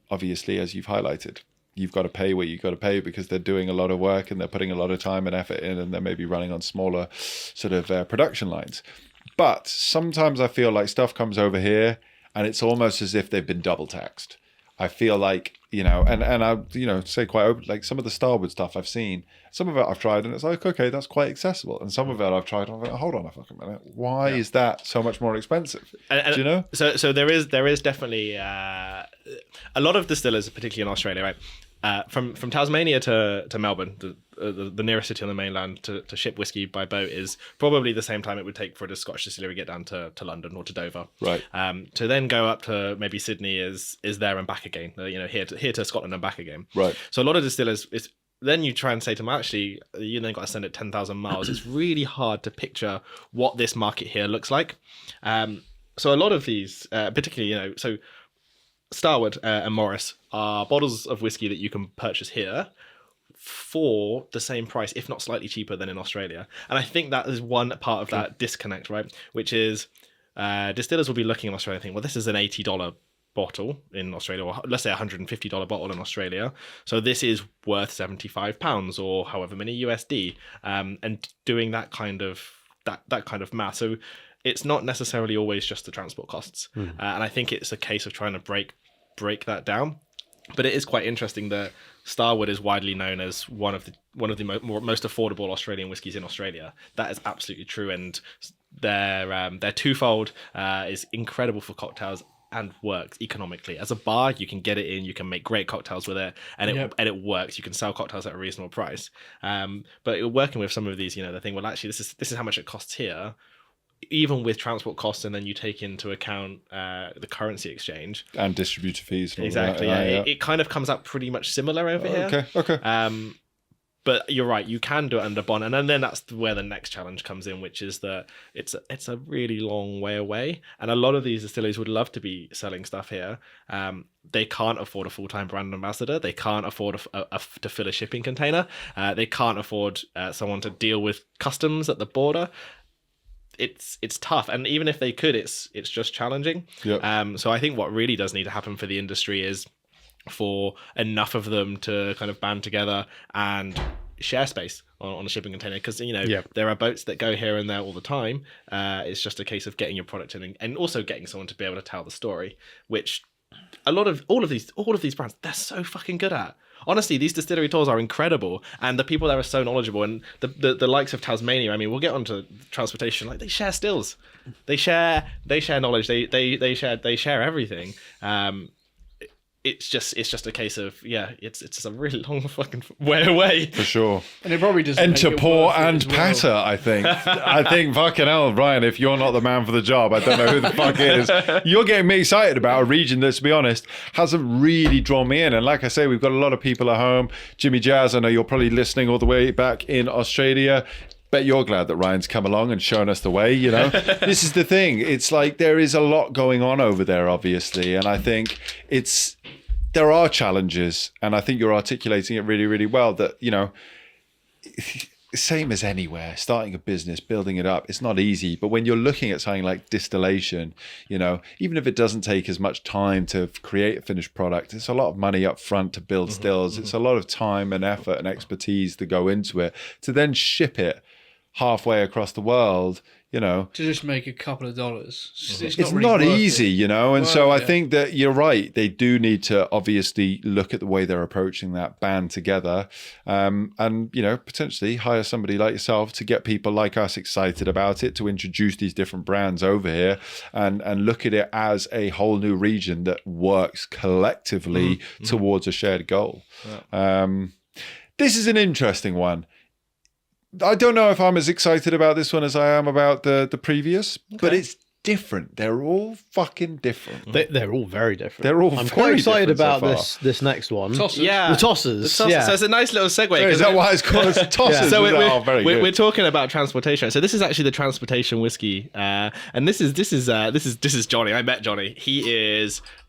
obviously, as you've highlighted, you've got to pay what you've got to pay because they're doing a lot of work and they're putting a lot of time and effort in, and they're maybe running on smaller sort of production lines. But sometimes I feel like stuff comes over here and it's almost as if they've been double taxed. I feel like, and I, say quite open, like some of the Starward stuff I've seen, some of it I've tried and it's like, okay, that's quite accessible. And some of it I've tried and I'm like, hold on a fucking minute. Why is that so much more expensive? Do you know? So there is definitely a lot of distillers, particularly in Australia, right? From Tasmania to Melbourne, the nearest city on the mainland to ship whiskey by boat is probably the same time it would take for the Scotch distillery to get down to London or to Dover. Right. To then go up to maybe Sydney is there and back again. Here to Scotland and back again. Right. So a lot of distillers, then you try and say to them, actually, you then got to send it 10,000 miles. It's really hard to picture what this market here looks like. So a lot of these, particularly, so Starward and Morris are bottles of whiskey that you can purchase here for the same price, if not slightly cheaper than in Australia. And I think that is one part of that disconnect, right? Which is distillers will be looking in Australia and think, well, this is an $80 bottle in Australia, or let's say $150 bottle in Australia. So this is worth £75 or however many USD. And doing that kind of math. So it's not necessarily always just the transport costs. And I think it's a case of trying to break that down. But it is quite interesting that Starward is widely known as one of the most affordable Australian whiskies in Australia. That is absolutely true, and their twofold is incredible for cocktails and works economically. As a bar, you can get it in, you can make great cocktails with it, and it works. You can sell cocktails at a reasonable price. But working with some of these, they think, well, actually, this is how much it costs here. Even with transport costs, and then you take into account the currency exchange and distributor fees. And exactly. It kind of comes out pretty much similar over here. Okay. But you're right. You can do it under bond, and then that's where the next challenge comes in, which is that it's a really long way away, and a lot of these distilleries would love to be selling stuff here. They can't afford a full-time brand ambassador. They can't afford to fill a shipping container. They can't afford someone to deal with customs at the border. It's tough, and even if they could, it's just challenging. Yep. So I think what really does need to happen for the industry is for enough of them to kind of band together and share space on a shipping container, because there are boats that go here and there all the time. It's just a case of getting your product in and also getting someone to be able to tell the story, which all of these brands, they're so fucking good at. Honestly, these distillery tours are incredible, and the people there are so knowledgeable. And the likes of Tasmania, I mean, we'll get onto transportation. Like, they share stills, they share knowledge, they share everything. It's just a case of it's just a really long fucking way away. For sure. And it probably doesn't Enter make it pour worth it and as well. patter, I think. I think, fucking hell, Ryan, if you're not the man for the job, I don't know who the fuck is. You're getting me excited about a region that, to be honest, hasn't really drawn me in. And like I say, we've got a lot of people at home. Jimmy Jazz, I know you're probably listening all the way back in Australia. Bet you're glad that Ryan's come along and shown us the way, This is the thing. It's like there is a lot going on over there, obviously. And I think there are challenges, and I think you're articulating it really, really well, that, same as anywhere, starting a business, building it up, it's not easy. But when you're looking at something like distillation, even if it doesn't take as much time to create a finished product, it's a lot of money up front to build stills. It's a lot of time and effort and expertise to go into it, to then ship it halfway across the world, to just make a couple of dollars. It's not really worth easy, it. and so I think that you're right. They do need to obviously look at the way they're approaching that, band together, and potentially hire somebody like yourself to get people like us excited about it, to introduce these different brands over here and look at it as a whole new region that works collectively towards a shared goal. This is an interesting one. I don't know if I'm as excited about this one as I am about the previous, but it's different. They're all fucking different. They're all very different. They're all I'm very quite excited different so about far. this next one. Tossers. Yeah, The tossers. So it's a nice little segue. Is that why it's called tossers? So Very good. we're talking about transportation. So this is actually the transportation whiskey, and this is Johnny. I met Johnny.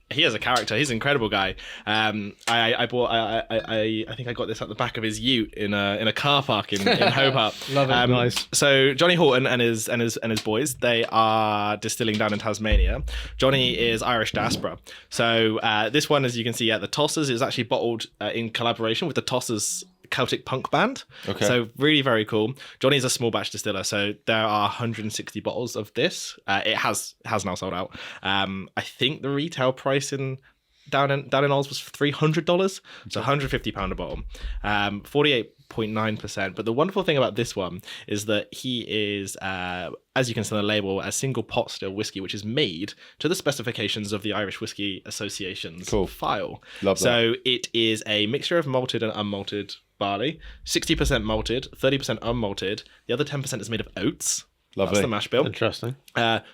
He has a character. He's an incredible guy. I think I got this at the back of his ute in a car park in Hobart. Love it. Nice. So Johnny Horton and his boys, they are distilling down in Tasmania. Johnny is Irish diaspora. So this one, as you can see, the Tossers is actually bottled in collaboration with the Tossers Celtic punk band. Okay. So really very cool. Johnny's a small batch distiller, so there are 160 bottles of this. It has now sold out. I think the retail price down in Oz was $300, so £150 a bottle. 48.9%. But the wonderful thing about this one is that he is, as you can see on the label, a single pot still whiskey, which is made to the specifications of the Irish Whiskey Association's file. Love that. So it is a mixture of malted and unmalted barley, 60% malted, 30% unmalted. The other 10% is made of oats. Lovely. That's the mash bill. Interesting.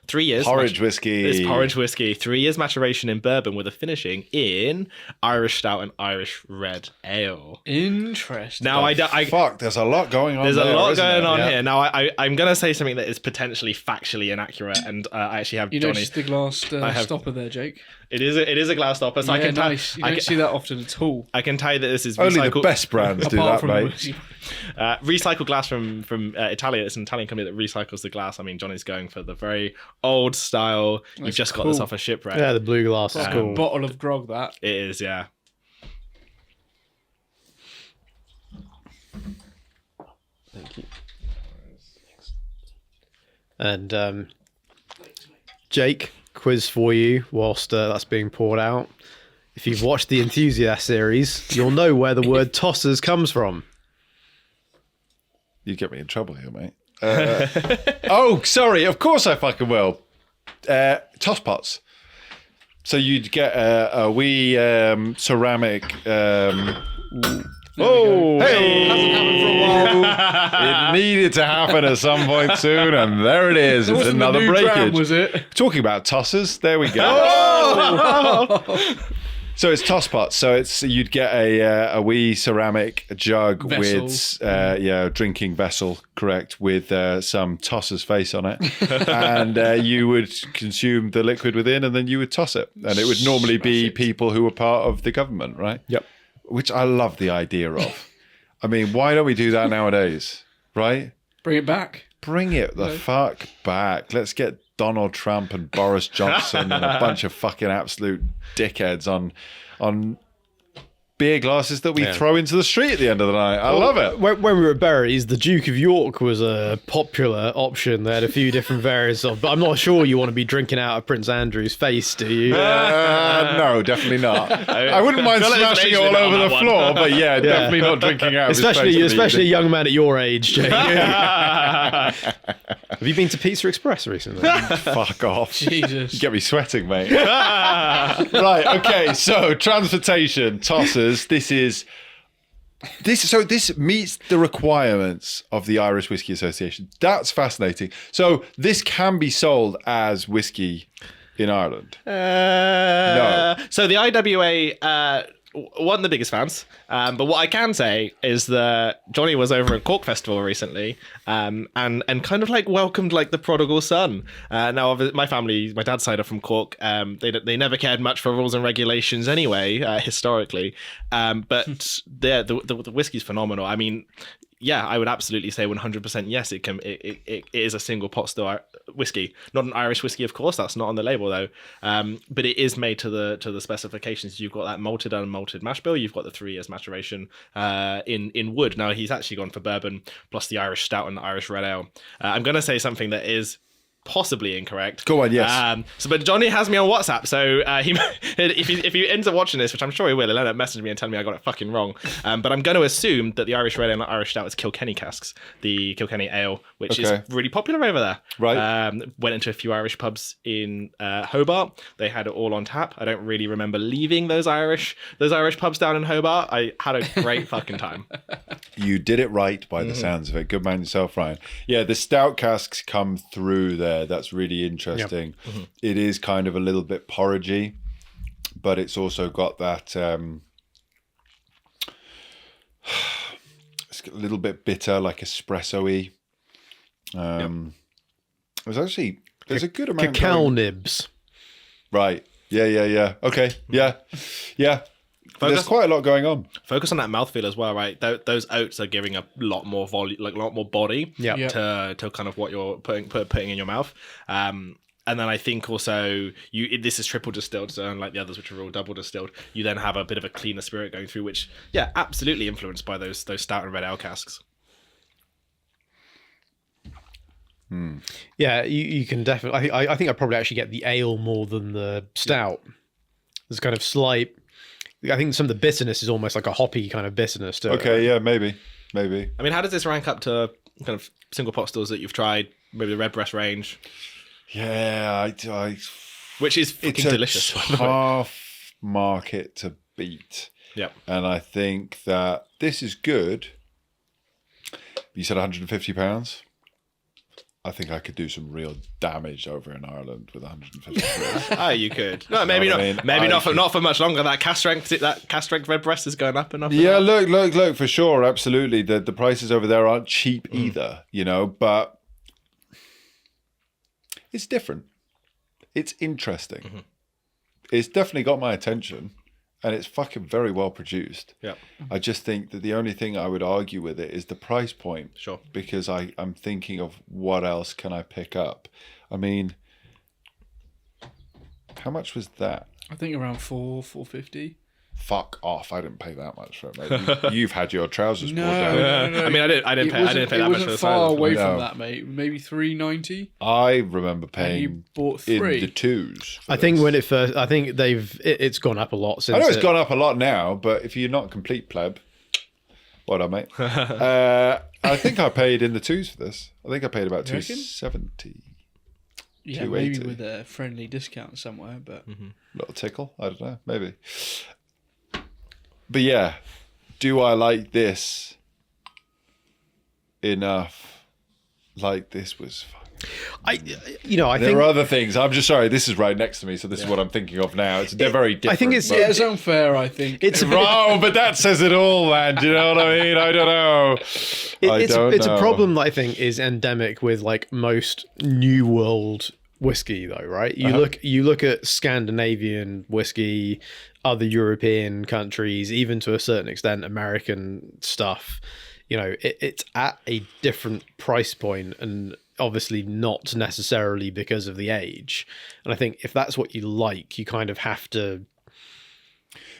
3 years. Porridge whiskey. It's porridge whiskey. 3 years maturation in bourbon with a finishing in Irish stout and Irish red ale. Interesting. Now, Fuck, there's a lot going on. There's there, a lot isn't going there? on Yeah. here. Now, I'm going to say something that is potentially factually inaccurate, and I actually have You Johnny. noticed the glass stopper there, Jake? It is a glass stopper, so I Yeah, can nice. You don't see that often at all. I can tell you that this is Only the recycled. best brands do Apart that, from mate. Recycled glass from Italia. It's an Italian company that recycles the glass. I mean, Johnny's going for the very old style. You've That's just got cool. this off a shipwreck. Yeah, the blue glass is Like cool. a bottle of grog, that. It is, yeah. Thank you. And Jake, quiz for you whilst that's being poured out. If you've watched the Enthusiast series, you'll know where the word tossers comes from. You get me in trouble here, mate. Oh, sorry. Of course I fucking will. Toss pots. So you'd get a wee ceramic. Oh, hey! Hasn't happened for a while. It needed to happen at some point soon, and there it is. It's Wasn't another the new dram, breakage. was it? Talking about tossers, there we go. So it's toss pots. So you'd get a wee ceramic jug Vessel. with drinking vessel, correct, with some tosser's face on it, and you would consume the liquid within, and then you would toss it, and it would normally be people who were part of the government, right? Yep. Which I love the idea of. I mean, why don't we do that nowadays, right? Bring it back. Bring it the fuck back. Let's get Donald Trump and Boris Johnson and a bunch of fucking absolute dickheads on beer glasses that we throw into the street at the end of the night. I love it. When we were at Berries, the Duke of York was a popular option. They had a few different variants of, but I'm not sure you want to be drinking out of Prince Andrew's face, do you? No, definitely not. I wouldn't mind feel like there's smashing it an all age limit over on the that floor, but yeah, definitely not drinking out of his face. Especially a young man at your age, Jake. Have you been to Pizza Express recently? Fuck off. Jesus. You get me sweating, mate. Right, okay, so transportation, tossers, this meets the requirements of the Irish Whiskey Association. That's fascinating. So this can be sold as whiskey in Ireland. No. So the IWA wasn't the biggest fans, but what I can say is that Johnny was over at Cork Festival recently, and kind of like welcomed like the prodigal son. Now my family, my dad's side are from Cork. They never cared much for rules and regulations anyway, historically. But the whiskey's phenomenal. I mean, yeah, I would absolutely say 100% yes. It is a single pot still whiskey, not an Irish whiskey, of course. That's not on the label though. But it is made to the specifications. You've got that malted and unmalted mash bill. You've got the 3 years maturation in wood. Now he's actually gone for bourbon plus the Irish stout and the Irish red ale. I'm going to say something that is possibly incorrect. Go on, yes. But Johnny has me on WhatsApp, so if he ends up watching this, which I'm sure he will, he'll end up messaging me and telling me I got it fucking wrong. But I'm going to assume that the Irish red ale and the Irish stout is Kilkenny casks, the Kilkenny ale, which is really popular over there. Right. Went into a few Irish pubs in Hobart. They had it all on tap. I don't really remember leaving those Irish pubs down in Hobart. I had a great fucking time. You did it right by the sounds of it. Good man yourself, Ryan. Yeah, the stout casks come through there. That's really interesting. Yep. Mm-hmm. It is kind of a little bit porridgey, but it's also got that it's a little bit bitter, like espresso-y. There's actually a good amount cacao nibs. Right. Yeah. Okay. Yeah. There's quite a lot going on. Focus on that mouthfeel as well, right? Those oats are giving a lot more volume, like a lot more body to kind of what you're putting in your mouth. And then I think also this is triple distilled, so unlike the others which are all double distilled, you then have a bit of a cleaner spirit going through, which absolutely influenced by those stout and red ale casks. Yeah, you can definitely. I think I probably actually get the ale more than the stout. There's kind of slight. I think some of the bitterness is almost like a hoppy kind of bitterness to it. Okay, yeah, maybe. I mean, how does this rank up to kind of single pot stills that you've tried? Maybe the Redbreast range. Yeah, Which is fucking delicious. It's a tough market to beat. Yeah. And I think that this is good. You said £150. I think I could do some real damage over in Ireland with 150. Oh, you could. No, maybe not. Maybe not for much longer. That cask strength Redbreast is going up and up. Yeah, look, for sure, absolutely. The prices over there aren't cheap either, but it's different. It's interesting. Mm-hmm. It's definitely got my attention, and it's fucking very well produced. Yeah. I just think that the only thing I would argue with it is the price point. Sure. Because I'm thinking of what else can I pick up. I mean, how much was that? I think around $4.50. Fuck off! I didn't pay that much for it, mate. You've had your trousers pulled down. No. I mean, I didn't pay that much for it the wasn't far size. away from that, mate. Maybe $3.90. I remember And paying you bought in 3. the twos. I think when it first, I think it's gone up a lot since. I know it's gone up a lot now, but if you're not complete pleb, what up, mate? I think I paid in the twos for this. I think I paid about You reckon? $2.70. Yeah, maybe $2.80. with a friendly discount somewhere, but Little tickle. I don't know. Maybe. But yeah, do I like this enough? Like this was fucking... I There think are other things. I'm just sorry. This is right next to me, so this is what I'm thinking of now. They're very different. I think it's- but- it's unfair, I think. it's Wrong, but that says it all, man. Do you know what I mean? I don't know. it's a problem that I think is endemic with like most New World whiskey, though, right? You look at Scandinavian whiskey, other European countries, even to a certain extent American stuff. It's at a different price point, and obviously not necessarily because of the age. And I think if that's what you like, you kind of have to.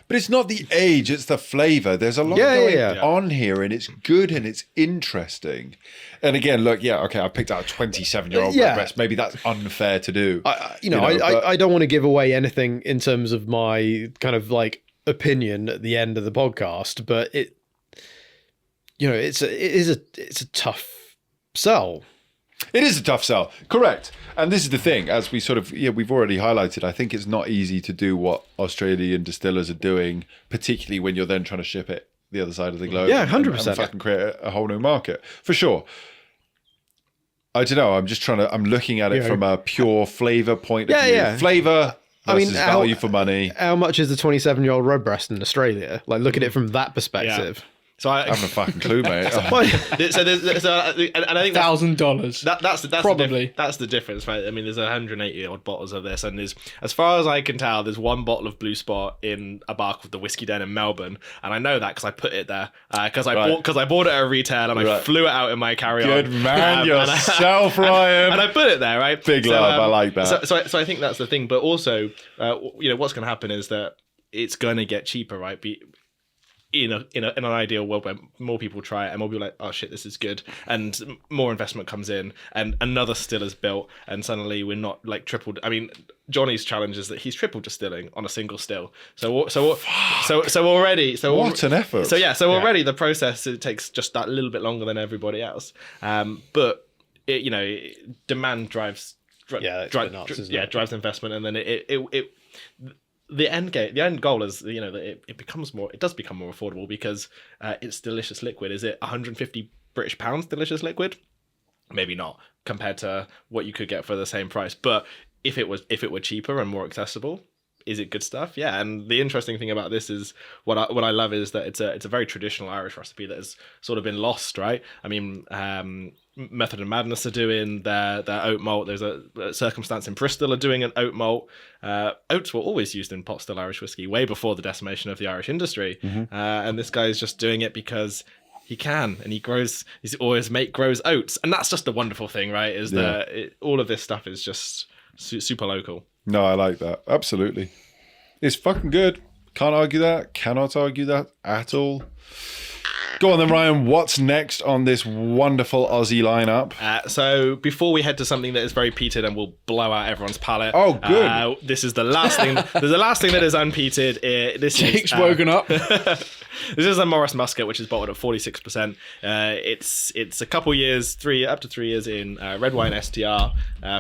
But it's not the age, it's the flavour. There's a lot going on here, and it's good and it's interesting. And again, look, I picked out a 27-year-old Redbreast. Maybe that's unfair to do. I don't want to give away anything in terms of my kind of like opinion at the end of the podcast, but it's a tough sell. It is a tough sell, correct. And this is the thing, as we sort of, we've already highlighted, I think it's not easy to do what Australian distillers are doing, particularly when you're then trying to ship it the other side of the globe. Yeah, 100%. And fucking create a whole new market, for sure. I don't know, I'm looking at it from a pure flavour point of view. Yeah. Flavour versus value for money. How much is the 27-year-old Redbreast in Australia? Like, look at it from that perspective. So I haven't a fucking clue, mate. and I think $1,000. That's Probably. that's the difference, right? I mean, there's 180 odd bottles of this, and there's, as far as I can tell, there's one bottle of Blue Spot in a bar called the Whiskey Den in Melbourne, and I know that because I put it there because I bought it at retail and I flew it out in my carry-on. Good man, yourself, Ryan. And I put it there, right? Big love, I like that. So I think that's the thing, but also, what's going to happen is that it's going to get cheaper, right? In an ideal world where more people try it and more people are like, oh shit, this is good, and more investment comes in and another still is built, and suddenly we're not like tripled. I mean, Johnny's challenge is that he's triple distilling on a single still. So already, what an effort. Already the process, it takes just that little bit longer than everybody else. But demand drives investment, and then the end goal is that it does become more affordable because it's delicious liquid. Is it 150 British pounds delicious liquid? Maybe not compared to what you could get for the same price. But if it were cheaper and more accessible, is it good stuff? Yeah. And the interesting thing about this is what I love is that it's a very traditional Irish recipe that has sort of been lost, right? I mean, Method and Madness are doing their oat malt. There's a Circumstance in Bristol are doing an oat malt. Oats were always used in pot still Irish whiskey way before the decimation of the Irish industry. Mm-hmm. And this guy is just doing it because he can, and his mate grows oats. And that's just a wonderful thing, right? All of this stuff is just super local. No, I like that. Absolutely. It's fucking good. Can't argue that. Cannot argue that at all. Go on then, Ryan. What's next on this wonderful Aussie lineup? So before we head to something that is very peated and will blow out everyone's palate. Oh, good. This is the last thing. There's the last thing that is unpeated. Jake's woken up. This is a Morris Muscat, which is bottled at 46%. It's a couple years, up to 3 years in red wine STR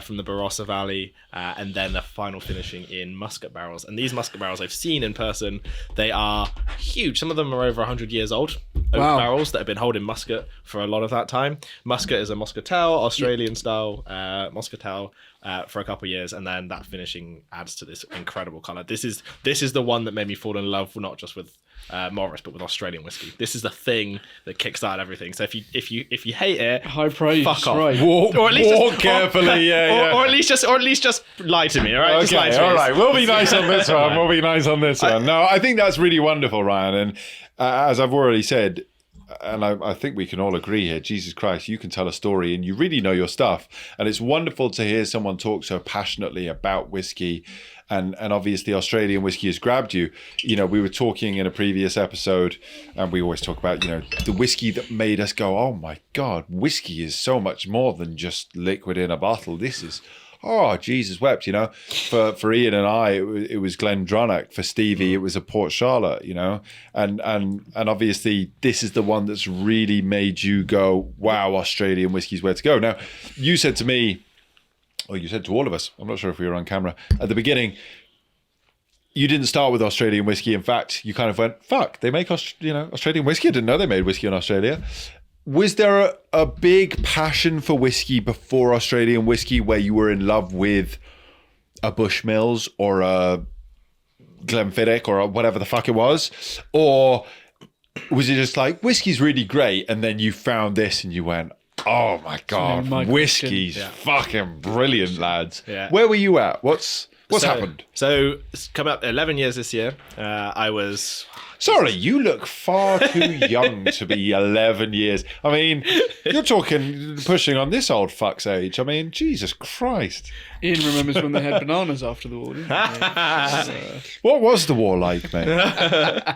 from the Barossa Valley, and then the final finishing in muscat barrels. And these muscat barrels I've seen in person. They are huge. Some of them are over 100 years old. Oak barrels that have been holding muscat for a lot of that time. Muscat is a Moscatel, Australian style Moscatel. For a couple of years, and then that finishing adds to this incredible color. This is the one that made me fall in love, not just with Morris, but with Australian whiskey. This is the thing that kickstarted everything. So if you hate it, high praise, fuck off. right? Walk carefully, or at least just lie to me, all right? Just lie Okay, to me. all right. We'll be nice on this one. We'll be nice on this one. No, I think that's really wonderful, Ryan. And as I've already said, and I think we can all agree here, Jesus Christ, you can tell a story and you really know your stuff. And it's wonderful to hear someone talk so passionately about whiskey. And obviously Australian whiskey has grabbed you. You know, we were talking in a previous episode, and we always talk about, you know, the whiskey that made us go, oh my God, whiskey is so much more than just liquid in a bottle. This is... Oh, Jesus wept, you know. For Ian and I, it was Glendronach. For Stevie, it was a Port Charlotte, you know. And obviously, this is the one that's really made you go, wow, Australian whiskey's where to go. Now, you said to me, or you said to all of us, I'm not sure if we were on camera, at the beginning, you didn't start with Australian whiskey. In fact, you kind of went, fuck, they make Australian whiskey? I didn't know they made whiskey in Australia. Was there a big passion for whiskey before Australian whiskey where you were in love with a Bushmills or a Glenfiddich or whatever the fuck it was? Or was it just like, whiskey's really great, and then you found this and you went, oh my God, whiskey's fucking brilliant, lads. Yeah. Where were you at? What's happened? So it's come up 11 years this year. I was... Sorry, you look far too young to be 11 years. I mean, you're talking pushing on this old fuck's age. I mean, Jesus Christ. Ian remembers when they had bananas after the war, didn't he? What was the war like, mate?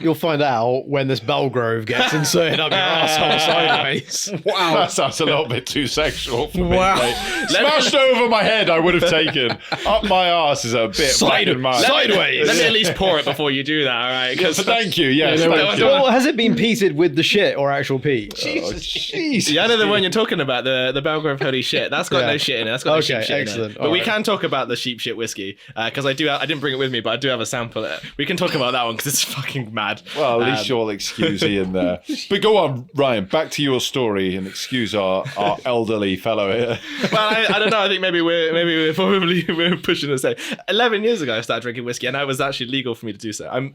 You'll find out when this Belgrove gets inserted up your asshole sideways. Wow. That sounds a little bit too sexual for me, mate. Smashed over my head, I would have taken. Up my arse is a bit fucking much. Sideways. Let me at least pour it before you do that, all right? Thank you, yes. Thank you. Well, has it been peated with the shit or actual peat? Jesus. Yeah, I know the one you're talking about, the Belgrove Holy Shit. That's got no shit in it. That's got no sheep shit excellent. in it. But we can talk about the sheep shit whiskey, because I didn't bring it with me, but I do have a sample. We can talk about that one because it's fucking mad. Well, at least you'll excuse Ian there. But go on, Ryan, back to your story and excuse our elderly fellow here. Well, I don't know. I think maybe we're pushing to say 11 years ago I started drinking whiskey, and it was actually legal for me to do so. I'm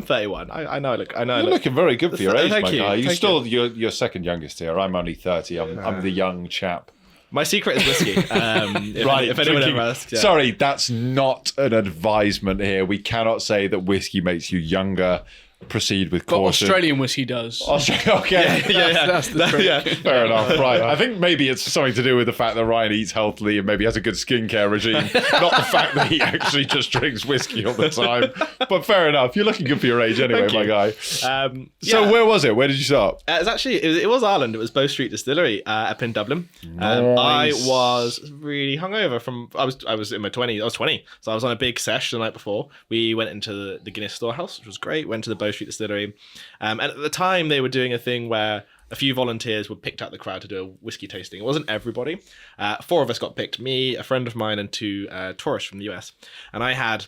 31. I know. You're looking very good for your age, Thank my you. guy. Thank You're second youngest here. I'm only 30. I'm the young chap. My secret is whiskey. Right. If anyone ever asks, yeah. Sorry, that's not an advisement here. We cannot say that whiskey makes you younger. Proceed with But caution. Australian whiskey does. Okay. That's the trick. Yeah. Fair enough. Right. I think maybe it's something to do with the fact that Ryan eats healthily and maybe has a good skincare regime, not the fact that he actually just drinks whiskey all the time. But fair enough. You're looking good for your age anyway, my guy. So where was it? Where did you start? It was Ireland. It was Bow Street Distillery up in Dublin. I was really hungover from. I was in my 20s. I was 20, so I was on a big sesh the night before. We went into the Guinness storehouse, which was great. Went to the Bow Street Distillery, and at the time they were doing a thing where a few volunteers were picked out the crowd to do a whiskey tasting. It wasn't everybody. 4 of us got picked: me, a friend of mine, and 2 tourists from the US. And I had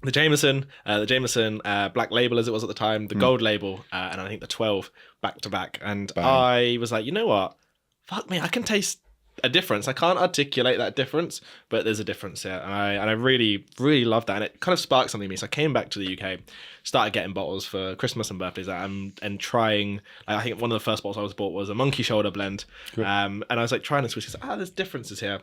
the Jameson Black Label as it was at the time, the Gold Label, and I think the 12 back to back. And I was like, you know what? Fuck me, I can taste a difference. I can't articulate that difference, but there's a difference here, and I really, really loved that, and it kind of sparked something in me. So I came back to the UK, started getting bottles for Christmas and birthdays, and trying. I think one of the first bottles I was bought was a Monkey Shoulder blend, and I was like trying this whiskey. There's differences here,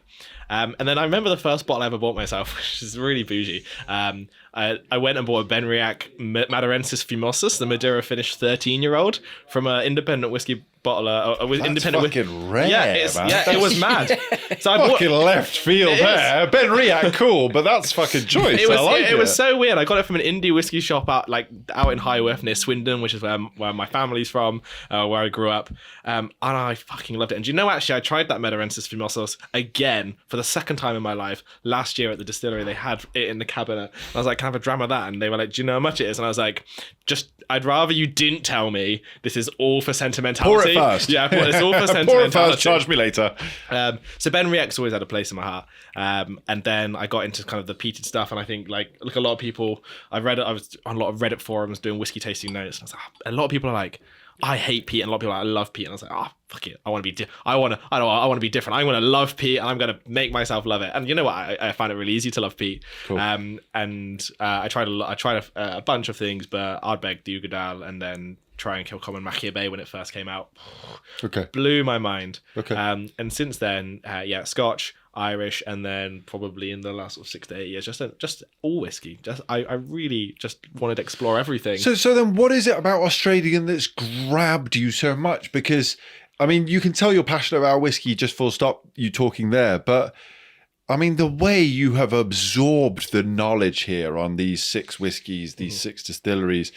and then I remember the first bottle I ever bought myself, which is really bougie. I went and bought a Benriach Madurensis Fumosus, the Madeira finished 13-year-old from an independent whiskey bottle, independent fucking rare, man. it was mad. So I bought Fucking left field there. Ben Riach, cool, but that's fucking choice. It was, I like it. It was so weird. I got it from an indie whiskey shop out in Highworth near Swindon, which is where my family's from, where I grew up. And I fucking loved it. And do you know, actually, I tried that Maturensis Fumosos again for the second time in my life last year at the distillery. They had it in the cabinet. I was like, can I have a dram of that? And they were like, do you know how much it is? And I was like, I'd rather you didn't tell me. This is all for sentimentality. Pour it first. Yeah, it's all for sentimentality. Pour it first, charge me later. So Ben Riach's always had a place in my heart. And then I got into kind of the peated stuff, and I think like a lot of people, I was on a lot of Reddit forums doing whiskey tasting notes, and I was like, a lot of people are like, I hate peat, and a lot of people are like, I love peat, and I was like, fuck it, I want to be I want to be different. I'm going to love peat, and I'm going to make myself love it. And you know what? I find it really easy to love peat. Cool. I tried a bunch of things, but Ardbeg, the Ugadal, and then Try and Kill Common Machia Bay when it first came out. Okay. Blew my mind. Okay. And since then, Scotch, Irish, and then probably in the last sort of 6 to 8 years, just all whiskey. I really just wanted to explore everything. So then what is it about Australian that's grabbed you so much? Because, I mean, you can tell you're passionate about whiskey just full stop, you talking there. But, I mean, the way you have absorbed the knowledge here on these 6 whiskeys, these 6 distilleries,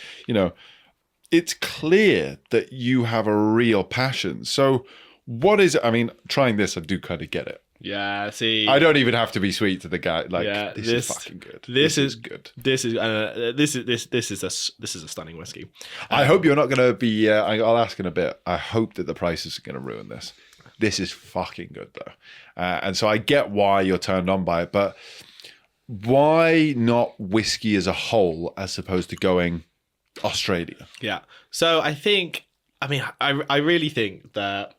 it's clear that you have a real passion. So what is it? I mean, trying this, I do kind of get it. Yeah, see, I don't even have to be sweet to the guy. Like, yeah, this is fucking good. This is good. This is a stunning whiskey. I hope you're not going to be. I'll ask in a bit. I hope that the prices are going to ruin this. This is fucking good though, and so I get why you're turned on by it. But why not whiskey as a whole, as opposed to going Australia? Yeah. So I really think that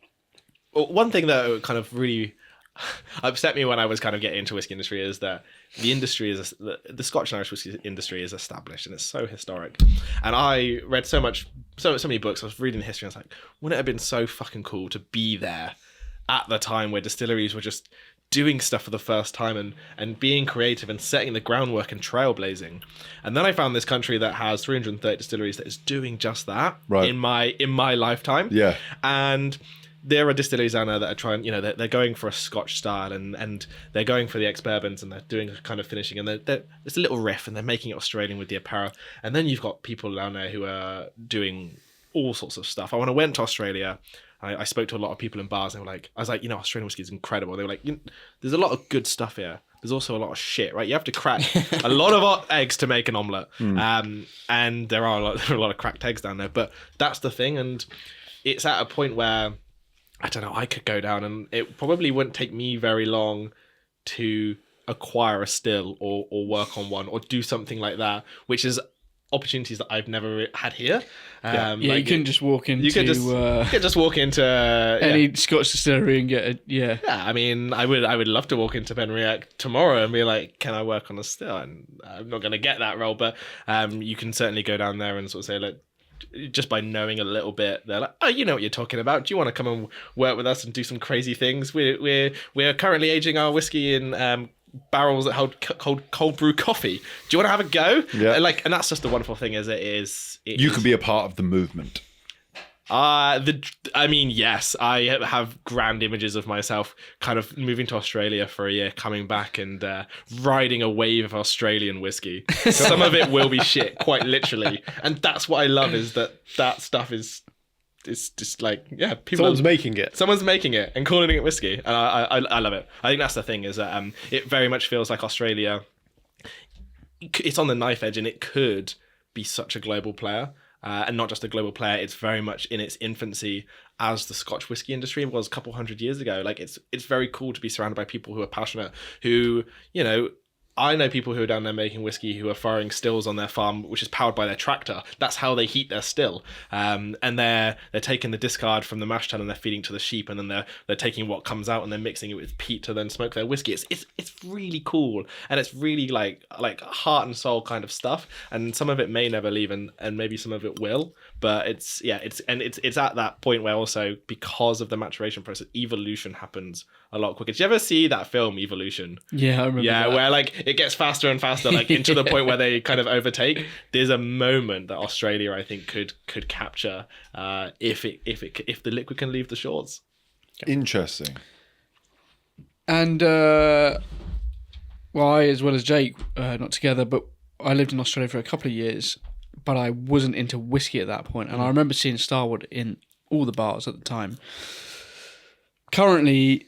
one thing that kind of really upset me when I was kind of getting into whiskey industry is that the industry the Scotch and Irish whiskey industry is established, and it's so historic. And I read so many books. I was reading the history, and I was like, wouldn't it have been so fucking cool to be there at the time where distilleries were just doing stuff for the first time and being creative and setting the groundwork and trailblazing. And then I found this country that has 330 distilleries that is doing just that in my lifetime. Yeah. And there are distilleries down there that are trying, they're going for a Scotch style and they're going for the ex-bourbons, and they're doing a kind of finishing, and it's a little riff, and they're making it Australian with the apparel. And then you've got people down there who are doing all sorts of stuff. When I went to Australia, I spoke to a lot of people in bars, and I was like, Australian whiskey is incredible. They were like, there's a lot of good stuff here. There's also a lot of shit, right? You have to crack a lot of eggs to make an omelette. And there are a lot of cracked eggs down there. But that's the thing. And it's at a point where, I don't know, I could go down, and it probably wouldn't take me very long to acquire a still or work on one or do something like that, which is opportunities that I've never had here. You couldn't just walk into. You could just walk into any Scotch distillery and get a Yeah, I mean, I would love to walk into Ben Riach tomorrow and be like, can I work on a still? And I'm not going to get that role, but you can certainly go down there and sort of say, look, just by knowing a little bit, they're like, oh, you know what you're talking about. Do you want to come and work with us and do some crazy things? We're currently aging our whiskey in barrels that hold cold brew coffee. Do you want to have a go? Yeah. And that's just the wonderful thing you could be a part of the movement. Yes, I have grand images of myself kind of moving to Australia for a year, coming back and riding a wave of Australian whiskey. Some of it will be shit, quite literally. And that's what I love, is that stuff is just like, someone's making it and calling it whiskey. And I love it. I think that's the thing, is that it very much feels like Australia, it's on the knife edge, and it could be such a global player. And not just a global player, it's very much in its infancy as the Scotch whiskey industry was a couple hundred years ago. Like, it's very cool to be surrounded by people who are passionate, who, I know people who are down there making whiskey who are firing stills on their farm, which is powered by their tractor. That's how they heat their still. And they're taking the discard from the mash tun and they're feeding to the sheep, and then they're taking what comes out and they're mixing it with peat to then smoke their whiskey. It's really cool, and it's really like heart and soul kind of stuff. And some of it may never leave, and maybe some of it will. But it's at that point where also, because of the maturation process, evolution happens a lot quicker. Did you ever see that film Evolution? Yeah, I remember. Yeah, that. where it gets faster and faster, like into the point where they kind of overtake. There's a moment that Australia, I think, could capture if the liquid can leave the shores. Interesting. And I, as well as Jake, not together, but I lived in Australia for a couple of years, but I wasn't into whiskey at that point. And I remember seeing Starward in all the bars at the time. Currently,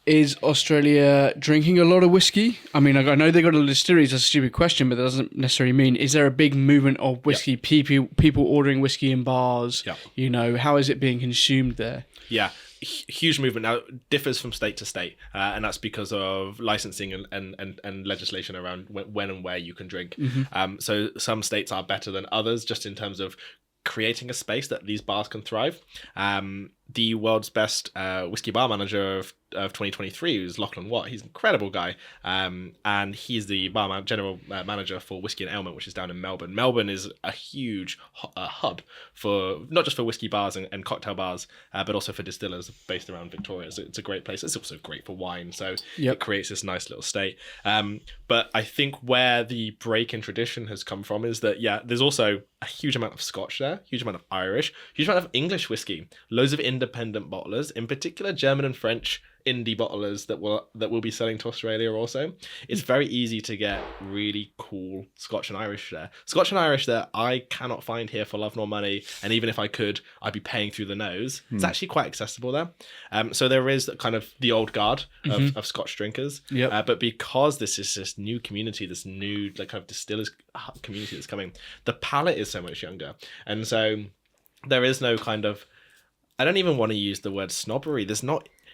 is Australia drinking a lot of whiskey? I mean, I know they got a distillery. It's a stupid question, but that doesn't necessarily mean. Is there a big movement of whiskey? People ordering whiskey in bars. You know, how is it being consumed there? Yeah, huge movement. Now, it differs from state to state, and that's because of licensing and legislation around when and where you can drink. So some states are better than others, just in terms of creating a space that these bars can thrive. The world's best whiskey bar manager of 2023 was Lachlan Watt. He's an incredible guy, and he's the general manager for Whisky and Ailment, which is down in Melbourne. Melbourne is a huge hub for not just for whiskey bars and cocktail bars, but also for distillers based around Victoria. So it's a great place. It's also great for wine, so it creates this nice little state. But I think where the break in tradition has come from is that there's also a huge amount of Scotch there, huge amount of Irish, huge amount of English whiskey, loads of independent bottlers, in particular German and French indie bottlers that will be selling to Australia also. It's very easy to get really cool Scotch and Irish there. Scotch and Irish that I cannot find here for love nor money, and even if I could, I'd be paying through the nose. It's actually quite accessible there. So there is kind of the old guard of Scotch drinkers. But because this is this new community, this new like kind of distillers community that's coming, the palate is so much younger. And so there is no kind of, I don't even want to use the word snobbery.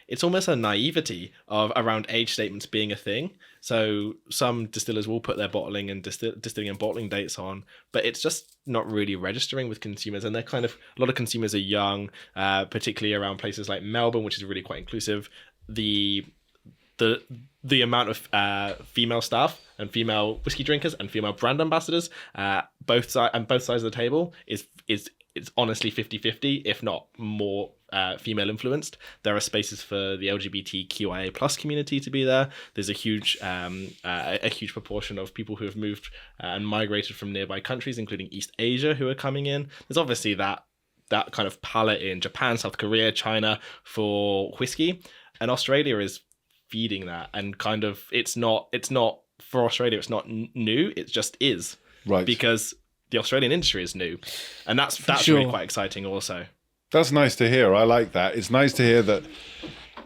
It's almost a naivety around age statements being a thing. So some distillers will put their bottling and distilling and bottling dates on, but it's just not really registering with consumers. And they're kind of, a lot of consumers are young, particularly around places like Melbourne, which is really quite inclusive. The amount of female staff and female whiskey drinkers and female brand ambassadors, both sides of the table is it's honestly 50-50, if not more female influenced. There are spaces for the LGBTQIA plus community to be there. There's a huge proportion of people who have moved and migrated from nearby countries, including East Asia, who are coming in. There's obviously that kind of palette in Japan, South Korea, China for whiskey, and Australia is feeding that. And kind of it's not for Australia, it's not new, it just is, right? Because the Australian industry is new, and that's really quite exciting also. That's nice to hear. I like that. It's nice to hear that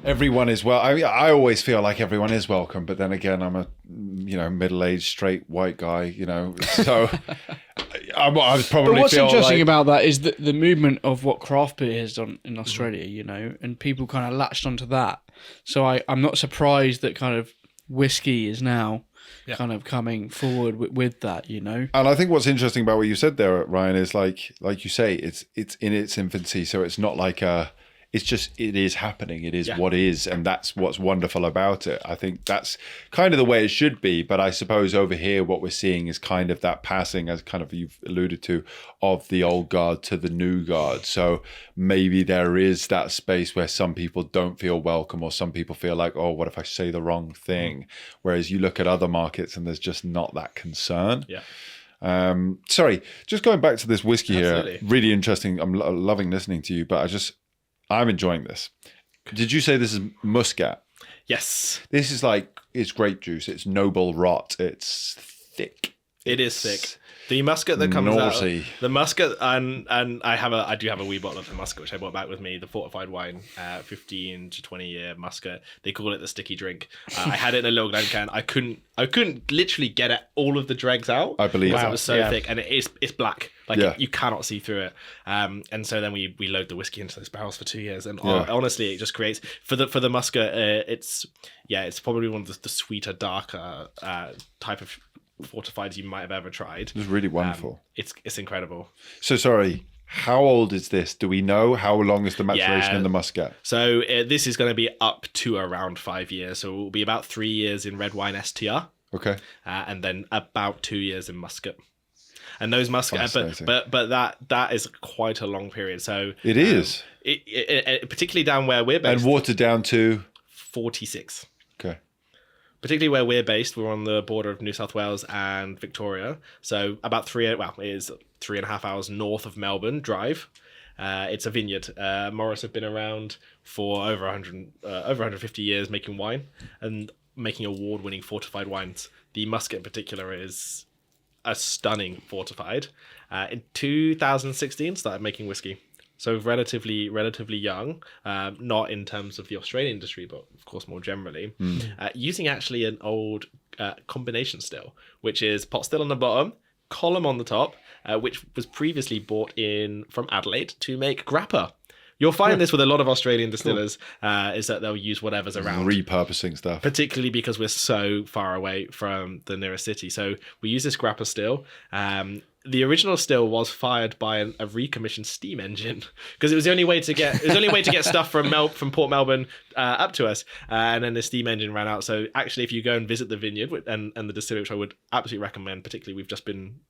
everyone is I always feel like everyone is welcome, but then again, I'm a middle-aged straight white guy, so I was probably. But what's interesting about that is the movement of what craft beer is in Australia, and people kind of latched onto that. So I'm not surprised that kind of whiskey is now kind of coming forward with that, And I think what's interesting about what you said there, Ryan, is like you say, it's in its infancy, so it's not like it is happening. It is what is, and that's what's wonderful about it. I think that's kind of the way it should be. But I suppose over here, what we're seeing is kind of that passing, as kind of you've alluded to, of the old guard to the new guard. So maybe there is that space where some people don't feel welcome, or some people feel like, oh, what if I say the wrong thing? Whereas you look at other markets and there's just not that concern. Sorry, just going back to this whiskey here. Really interesting. I'm loving listening to you, but I'm enjoying this. Did you say this is Muscat? Yes. This is it's grape juice. It's noble rot. It's thick. It is thick. The Muscat that comes out, the Muscat, and I do have a wee bottle of the Muscat which I brought back with me. The fortified wine, 15 to 20 year Muscat. They call it the sticky drink. I had it in a little Glen can. I couldn't literally get all of the dregs out. I believe it was so thick, and it's black. You cannot see through it. And so then we load the whiskey into those barrels for 2 years, and honestly, it just creates for the Muscat. It's probably one of the sweeter, darker type of fortified you might have ever tried. It's really wonderful. It's incredible. So sorry, how old is this? Do we know how long is the maturation in the Muscat? So this is going to be up to around 5 years. So it will be about 3 years in red wine STR. Okay. And then about 2 years in Muscat. And those Muscat, but that is quite a long period. So it is. It particularly down where we're based. And watered down to 46. Okay. particularly where we're based. We're on the border of New South Wales and Victoria. So about it is 3.5 hours north of Melbourne drive. It's a vineyard. Morris have been around for over 150 years making wine and making award-winning fortified wines. The Muscat in particular is a stunning fortified. In 2016, started making whiskey. So relatively young, not in terms of the Australian industry, but of course more generally. Using actually an old combination still, which is pot still on the bottom, column on the top, which was previously brought in from Adelaide to make grappa. You'll find this with a lot of Australian distillers, is that they'll use whatever's around. Repurposing stuff. Particularly because we're so far away from the nearest city. So we use this grappa still. The original still was fired by a recommissioned steam engine because it was the only way to get stuff from Port Melbourne up to us, and then the steam engine ran out. So actually, if you go and visit the vineyard and the distillery, which I would absolutely recommend, particularly we've just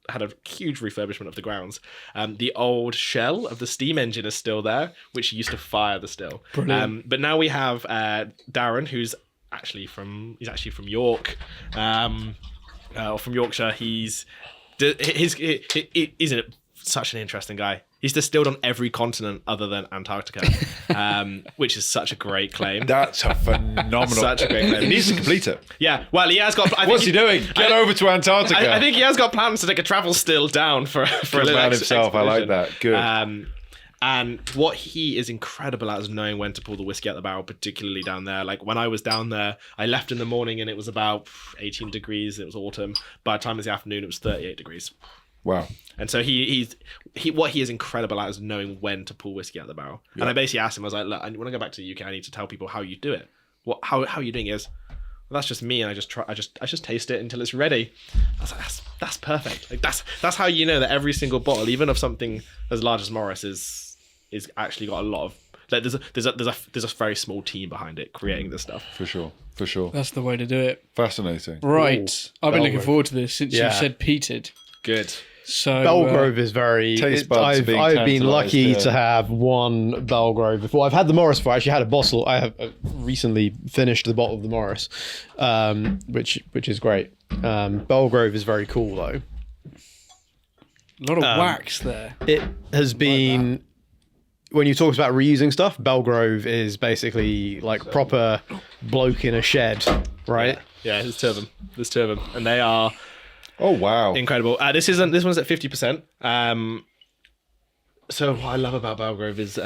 had a huge refurbishment of the grounds. The old shell of the steam engine is still there, which used to fire the still. But now we have Darren, who's actually from York, or from Yorkshire. He's such an interesting guy. He's distilled on every continent other than Antarctica, which is such a great claim. That's a phenomenal. Such a great claim. He needs to complete it. Yeah, well, he has got. What's he doing? Get over to Antarctica. I think he has got plans to take a travel still down for a little man himself. I like that. Good. And what he is incredible at is knowing when to pull the whiskey out the barrel, particularly down there. Like when I was down there, I left in the morning and it was about 18 degrees. It was autumn. By the time it was the afternoon, it was 38 degrees. Wow. And so what he is incredible at is knowing when to pull whiskey out the barrel. Yeah. And I basically asked him, I was like, look, when I go back to the UK, I need to tell people how you do it. How are you doing it? Well, that's just me, and I just taste it until it's ready. I was like, that's perfect. Like that's how you know that every single bottle, even of something as large as Morris, is actually got a lot of, like, there's a very small team behind it creating this stuff. For sure. That's the way to do it. Fascinating. Right. I've been looking forward to this since you said peated. Good. So Belgrove is very. Taste buds I've being been lucky tantalised, to have one Belgrove before. I've had the Morris before. I actually had a bottle. I have recently finished the bottle of the Morris, which is great. Belgrove is very cool though. A lot of wax there. It has been. When you talk about reusing stuff, Belgrove is basically like proper bloke in a shed, right? Yeah, there's two of them. And they are Oh wow. incredible. This one's at 50%. So what I love about Belgrove is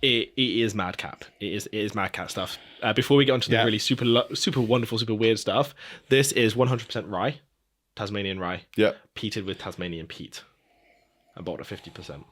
it is madcap. It is madcap stuff. Before we get onto the really super wonderful, super weird stuff, this is 100% rye, Tasmanian rye. Yeah. Peated with Tasmanian peat. I bought at 50%.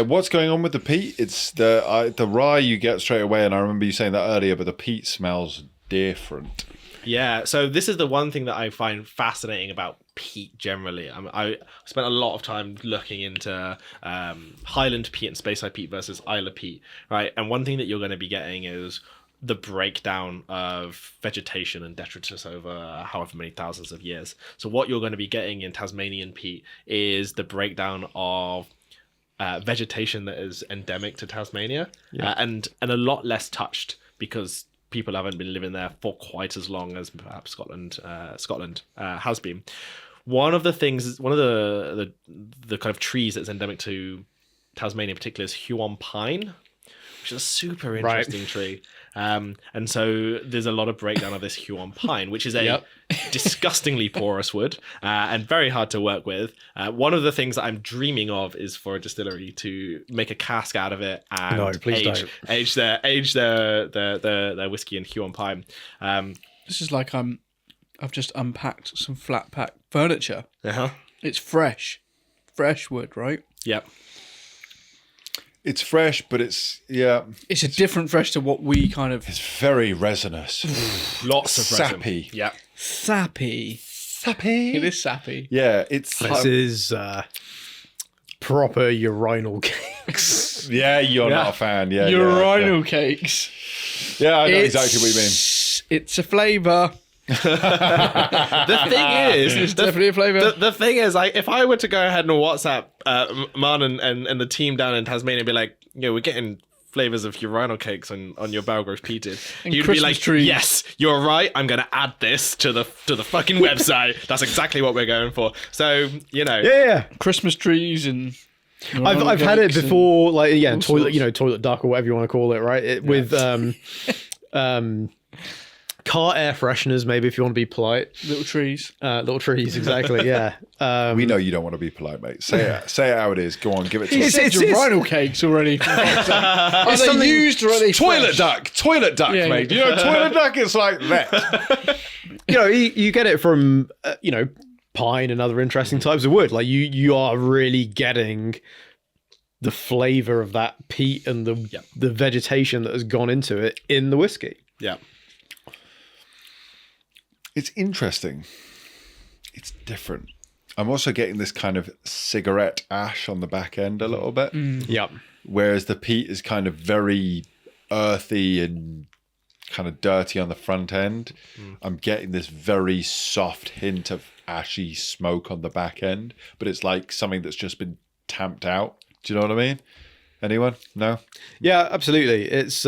What's going on with the peat? It's the rye you get straight away, and I remember you saying that earlier, but the peat smells different. Yeah, so this is the one thing that I find fascinating about peat generally. I spent a lot of time looking into Highland peat and Speyside peat versus Isla peat, right? And one thing that you're going to be getting is the breakdown of vegetation and detritus over however many thousands of years. So what you're going to be getting in Tasmanian peat is the breakdown of vegetation that is endemic to Tasmania, and a lot less touched because people haven't been living there for quite as long as perhaps Scotland has been. One of the kind of trees that's endemic to Tasmania in particular is Huon pine, which is a super interesting tree. And so there's a lot of breakdown of this Huon pine, which is a disgustingly porous wood and very hard to work with. One of the things that I'm dreaming of is for a distillery to make a cask out of it and age their whiskey in Huon pine. This is like I've just unpacked some flat pack furniture. Uh-huh. It's fresh wood, right? Yep. It's fresh, but it's a different fresh to what we kind of. It's very resinous. Lots of sappy. resin. Yeah. Sappy. It is sappy. Yeah, it's. This is proper urinal cakes. Yeah, you're not a fan. Yeah, urinal cakes. Yeah, I know exactly what you mean. It's a flavour. The thing is, it's definitely a flavour. The thing is, if I were to go ahead and WhatsApp Man and the team down in Tasmania and be like, we're getting flavors of urinal cakes on your Belgrove peated, And you'd be Christmas like, trees. yes, you're right. I'm going to add this to the fucking website. That's exactly what we're going for. So, Yeah. Christmas trees and. I've had it before, like all toilet, sorts. toilet duck or whatever you want to call it, right? With car air fresheners, maybe if you want to be polite. Little trees. Little trees, exactly. Yeah. We know you don't want to be polite, mate. Say it how it is. Go on, give it to He us. said urinal cakes already. Are they something- used or are they Toilet fresh? duck, Yeah, mate. yeah. You know, toilet duck is like that. You get it from pine and other interesting types of wood. Like you are really getting the flavor of that peat and the vegetation that has gone into it in the whiskey. yeah. It's interesting. It's different. I'm also getting this kind of cigarette ash on the back end a little bit, Yep. whereas the peat is kind of very earthy and kind of dirty on the front end. I'm getting this very soft hint of ashy smoke on the back end, but it's like something that's just been tamped out. Do you know what I mean? Anyone? No? Yeah, absolutely. It's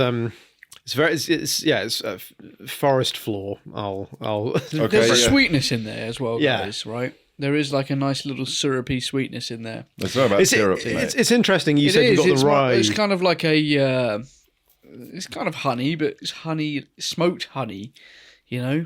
forest floor. I'll Okay. There's a yeah. sweetness in there as well, Yeah. guys, right? There is like a nice little syrupy sweetness in there. It's not about syrup, mate. it's interesting. You said you got it's the rye. It's kind of like a. It's kind of honey, but it's honey, smoked honey. You know,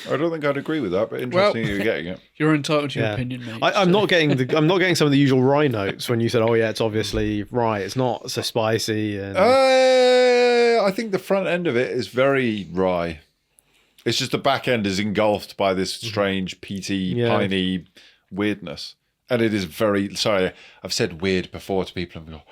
I don't think I'd agree with that, but interesting you're getting it. you're entitled to your Yeah. opinion, mate. I'm not getting some of the usual rye notes when you said, "Oh yeah, it's obviously rye. It's not so spicy." And I think the front end of it is very rye. It's just the back end is engulfed by this strange, peaty, piney weirdness. And it is very... Sorry, I've said weird before to people and they go,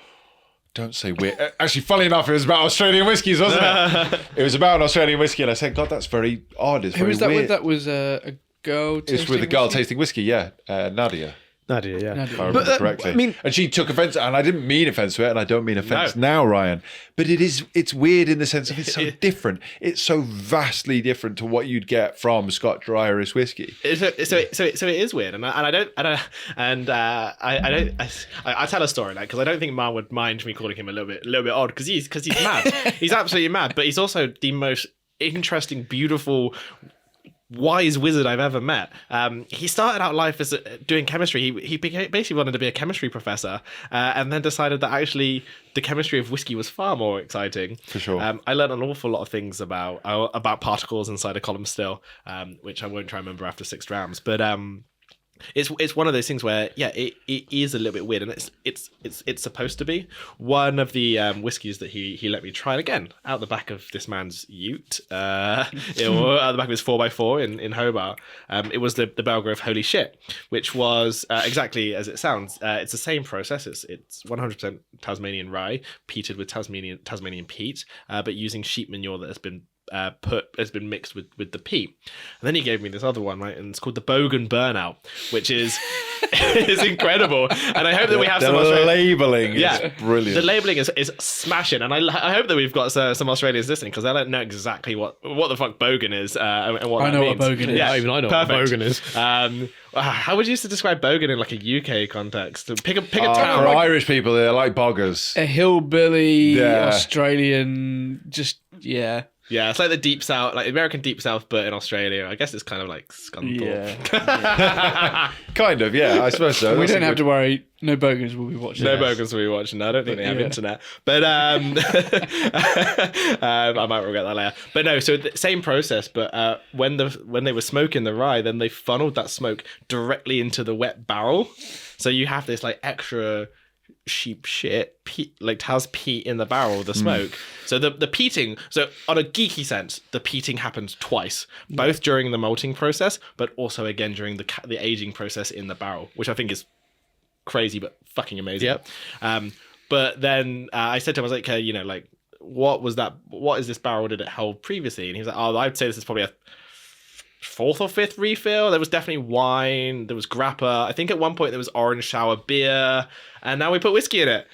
don't say weird. Actually, funny enough, it was about Australian whiskies, wasn't it? It was about an Australian whiskey and I said, God, that's very odd. It's Who very was that weird. with? That was a girl. It's with a girl tasting whiskey, yeah. Nadia. Nadia, yeah. Nadia. If I remember correctly. I mean- and she took offense, and I didn't mean offense to it, and I don't mean offense now, Ryan. But it's weird in the sense of it's so different. It's so vastly different to what you'd get from Scotch or Irish whiskey. So it is weird, and I tell a story because I don't think Mar would mind me calling him a little bit odd because he's mad. He's absolutely mad, but he's also the most interesting, beautiful, wise wizard I've ever met. He started out life as doing chemistry. He basically wanted to be a chemistry professor, and then decided that actually the chemistry of whiskey was far more exciting. For sure. I learned an awful lot of things about particles inside a column still, which I won't try and remember after 6 drams. But it's one of those things where it is a little bit weird, and it's supposed to be. One of the whiskies that he let me try again out the back of this man's ute, out the back of his 4x4 in Hobart. It was the Belgrove Holy Shit, which was exactly as it sounds. It's the same process. It's 100% Tasmanian rye peated with Tasmanian peat, but using sheep manure that has been mixed with the peat. And then he gave me this other one, right, and it's called the Bogan Burnout, which is incredible. And I hope that we have some Australian labeling is brilliant. The labeling is smashing, and I hope that we've got some Australians listening because they don't know exactly what the fuck Bogan is and what I that know means. what Bogan is. Yeah, I know perfect. what Bogan is. How would you used to describe Bogan in like a UK context? Pick a For town. Irish people, they're like boggers. A hillbilly Yeah. Australian, just Yeah, it's like the deep south, like American deep south, but in Australia. I guess it's kind of like Scunthorpe. yeah. Kind of, yeah, I suppose so. We That's don't a have good- to worry. No bogans will be watching. No this. Bogans will be watching. I don't think they have Yeah. internet, but I might regret that later. But no, so the same process. But when they were smoking the rye, then they funneled that smoke directly into the wet barrel. So you have this like extra sheep shit peat, like has peat in the barrel of the smoke. So the peating, so on a geeky sense, the peating happens twice, both during the malting process, but also again during the aging process in the barrel, which I think is crazy but fucking amazing. Yep. But then I said to him, I was like, you know, like what was that? What is this barrel did it hold previously? And he was like, oh, I'd say this is probably a 4th or 5th refill. There was definitely wine. There was grappa. I think at one point there was orange sour beer, and now we put whiskey in it.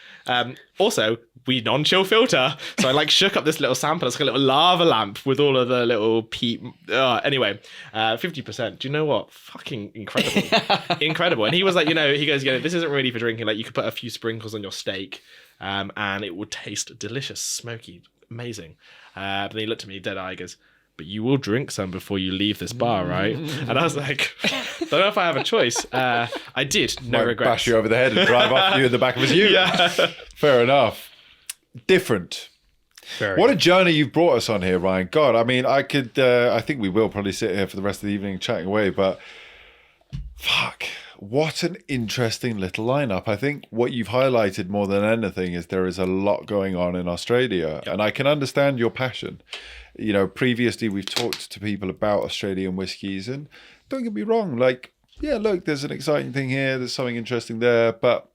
Also, we non-chill filter. So I like shook up this little sample. It's like a little lava lamp with all of the little peat. Anyway, 50%. Do you know what? Fucking incredible. Incredible. And he was like, he goes, this isn't really for drinking. Like you could put a few sprinkles on your steak and it would taste delicious, smoky, amazing. But then he looked at me dead eye, he goes, but you will drink some before you leave this bar, right? And I was like, don't know if I have a choice. I did. No regrets. Bash you over the head and drive off you in the back of his ute. Yeah. Fair enough. Different. What a journey you've brought us on here, Ryan. God, I mean, I think we will probably sit here for the rest of the evening chatting away, but fuck, what an interesting little lineup. I think what you've highlighted more than anything is there is a lot going on in Australia, and I can understand your passion. Previously we've talked to people about Australian whiskies, and don't get me wrong, like, yeah, look, there's an exciting thing here, there's something interesting there, but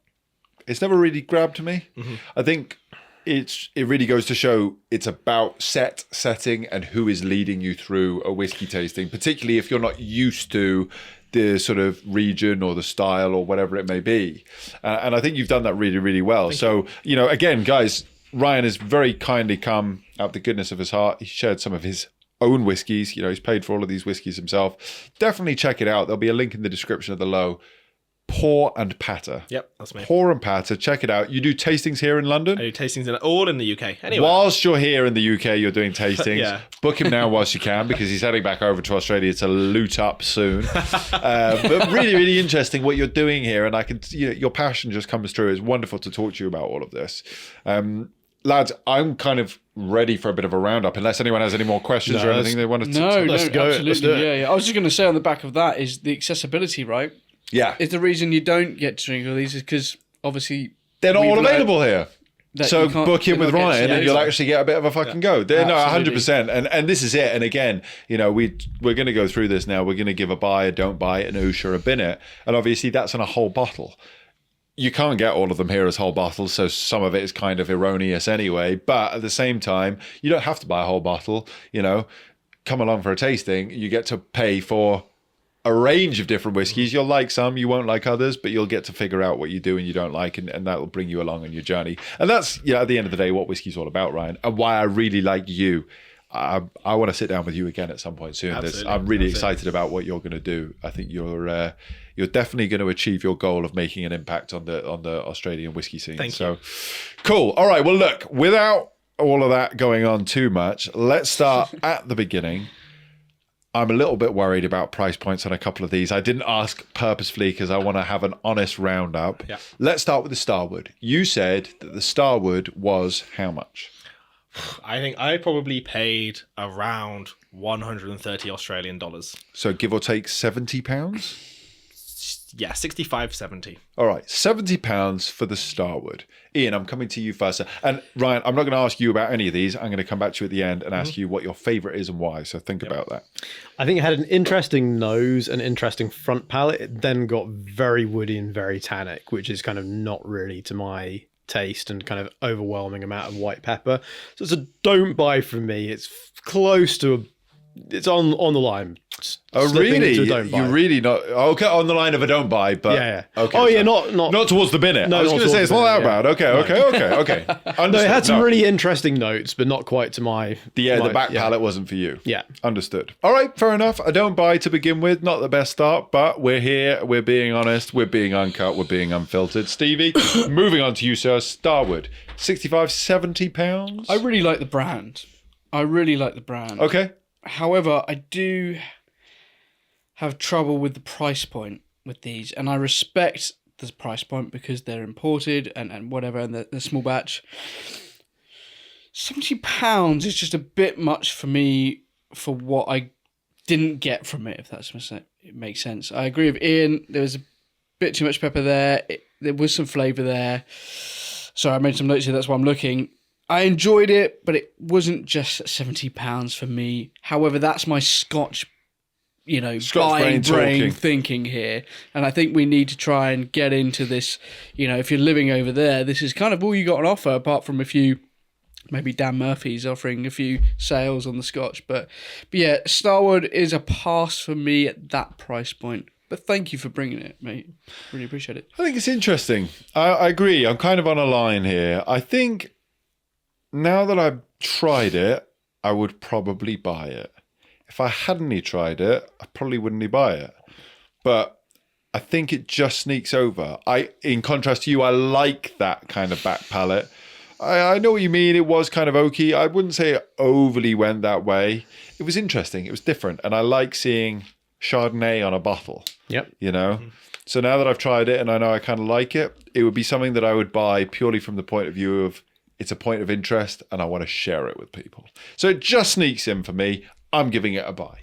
it's never really grabbed me. I think it really goes to show it's about setting and who is leading you through a whiskey tasting, particularly if you're not used to the sort of region or the style or whatever it may be. And I think you've done that really, really well. So, again, guys, Ryan has very kindly come out of the goodness of his heart. He shared some of his own whiskies. He's paid for all of these whiskies himself. Definitely check it out. There'll be a link in the description of the low. Pour and Patter. Yep, that's me. Pour and Patter. Check it out. You do tastings here in London? I do tastings all in the UK. Anyway. Whilst you're here in the UK, you're doing tastings. Yeah. Book him now whilst you can, because he's heading back over to Australia to loot up soon. But really, really interesting what you're doing here. And I can, your passion just comes through. It's wonderful to talk to you about all of this. Lads, I'm kind of ready for a bit of a roundup, unless anyone has any more questions or anything they want to... No, let's go. absolutely. Let's do it. Yeah. I was just going to say on the back of that is the accessibility, right? Yeah. Is the reason you don't get to drink all these is because obviously they're not all available here. So book in with Ryan and you'll actually get a bit of a fucking go. No, 100%. And this is it. And again, we're going to go through this now. We're going to give a buy, a don't buy, an oosh or a bin it. And obviously that's on a whole bottle. You can't get all of them here as whole bottles, so some of it is kind of erroneous anyway. But at the same time, you don't have to buy a whole bottle. Come along for a tasting. You get to pay for a range of different whiskies. You'll like some, you won't like others, but you'll get to figure out what you do and you don't like, and that will bring you along on your journey. And that's, at the end of the day, what whiskey's all about, Ryan, and why I really like you. I want to sit down with you again at some point soon. I'm really excited about what you're going to do. I think you're definitely going to achieve your goal of making an impact on the Australian whiskey scene. Thank you. Cool. All right. Well, look, without all of that going on too much, let's start at the beginning. I'm a little bit worried about price points on a couple of these. I didn't ask purposefully because I want to have an honest roundup. Yeah. Let's start with the Starward. You said that the Starward was how much? I think I probably paid around 130 Australian dollars. So give or take £70? Yeah, 65, 70. All right, £70 for the Starward. Ian, I'm coming to you first. And Ryan, I'm not going to ask you about any of these. I'm going to come back to you at the end and ask you what your favourite is and why. So think about that. I think it had an interesting nose, an interesting front palate. It then got very woody and very tannic, which is kind of not really to my taste, and kind of overwhelming amount of white pepper. So it's a don't buy from me. It's close to it's on the line. Oh, really? You're really not okay on the line of a don't buy, but yeah. Okay. Oh, yeah, not towards the bin it. No, I was going to say it's not that bad. Okay. No, it had some really interesting notes, but not quite to my. The back palate wasn't for you. Yeah, understood. All right, fair enough. I don't buy to begin with. Not the best start, but we're here. We're being honest. We're being uncut. We're being unfiltered. Stevie, moving on to you, sir. Starward, £65-70. I really like the brand. Okay. However, I do have trouble with the price point with these, and I respect the price point because they're imported and whatever, and the small batch. £70 is just a bit much for me for what I didn't get from it, if it makes sense. I agree with Ian. There was a bit too much pepper there. There was some flavour there. So I made some notes here. That's why I'm looking. I enjoyed it, but it wasn't just £70 for me. However, that's my Scotch buying brain thinking here. And I think we need to try and get into this. If you're living over there, this is kind of all you got on offer, apart from a few, maybe Dan Murphy's offering a few sales on the Scotch. But yeah, Starward is a pass for me at that price point. But thank you for bringing it, mate. Really appreciate it. I think it's interesting. I agree. I'm kind of on a line here. I think now that I've tried it, I would probably buy it. If I hadn't tried it, I probably wouldn't buy it. But I think it just sneaks over. In contrast to you, I like that kind of back palate. I know what you mean. It was kind of oaky. I wouldn't say it overly went that way. It was interesting. It was different. And I like seeing Chardonnay on a bottle. Yep. You know? So now that I've tried it and I know I kind of like it, it would be something that I would buy purely from the point of view of it's a point of interest and I want to share it with people. So it just sneaks in for me. I'm giving it a buy.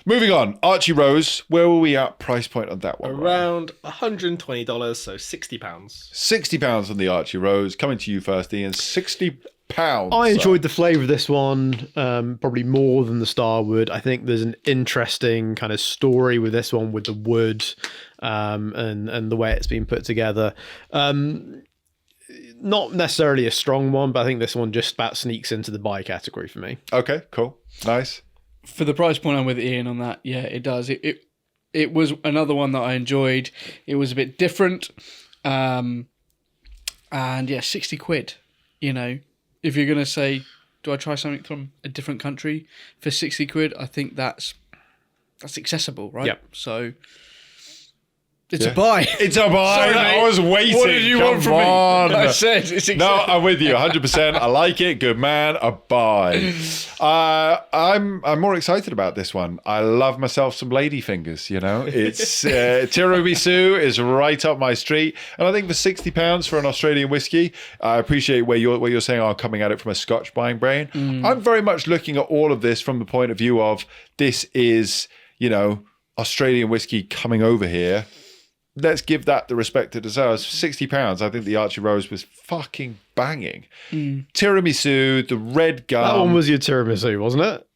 Moving on, Archie Rose. Where were we at price point on that one? Around $120, so £60. £60 on the Archie Rose. Coming to you first, Ian. £60. I enjoyed the flavour of this one probably more than the Starward. I think there's an interesting kind of story with this one, with the wood and the way it's been put together. Not necessarily a strong one, but I think this one just about sneaks into the buy category for me. Okay, cool. Nice. For the price point, I'm with Ian on that. Yeah, it does. It was another one that I enjoyed. It was a bit different. And yeah, 60 quid. You know, if you're going to say, do I try something from a different country for 60 quid? I think that's accessible, right? Yep. So it's a buy. It's a buy. Sorry, mate. I was waiting. What did you want from me? I said it's accessible. No, I'm with you 100%. I like it. Good man. A buy. I'm more excited about this one. I love myself some lady fingers, you know. It's tiramisu is right up my street. And I think for £60 for an Australian whiskey, I appreciate where you're saying I'm coming at it from a Scotch buying brain. I'm very much looking at all of this from the point of view of this is, you know, Australian whiskey coming over here. Let's give that the respect it deserves. £60. I think the Archie Rose was fucking banging. Tiramisu, the red gum. That one was your tiramisu, wasn't it?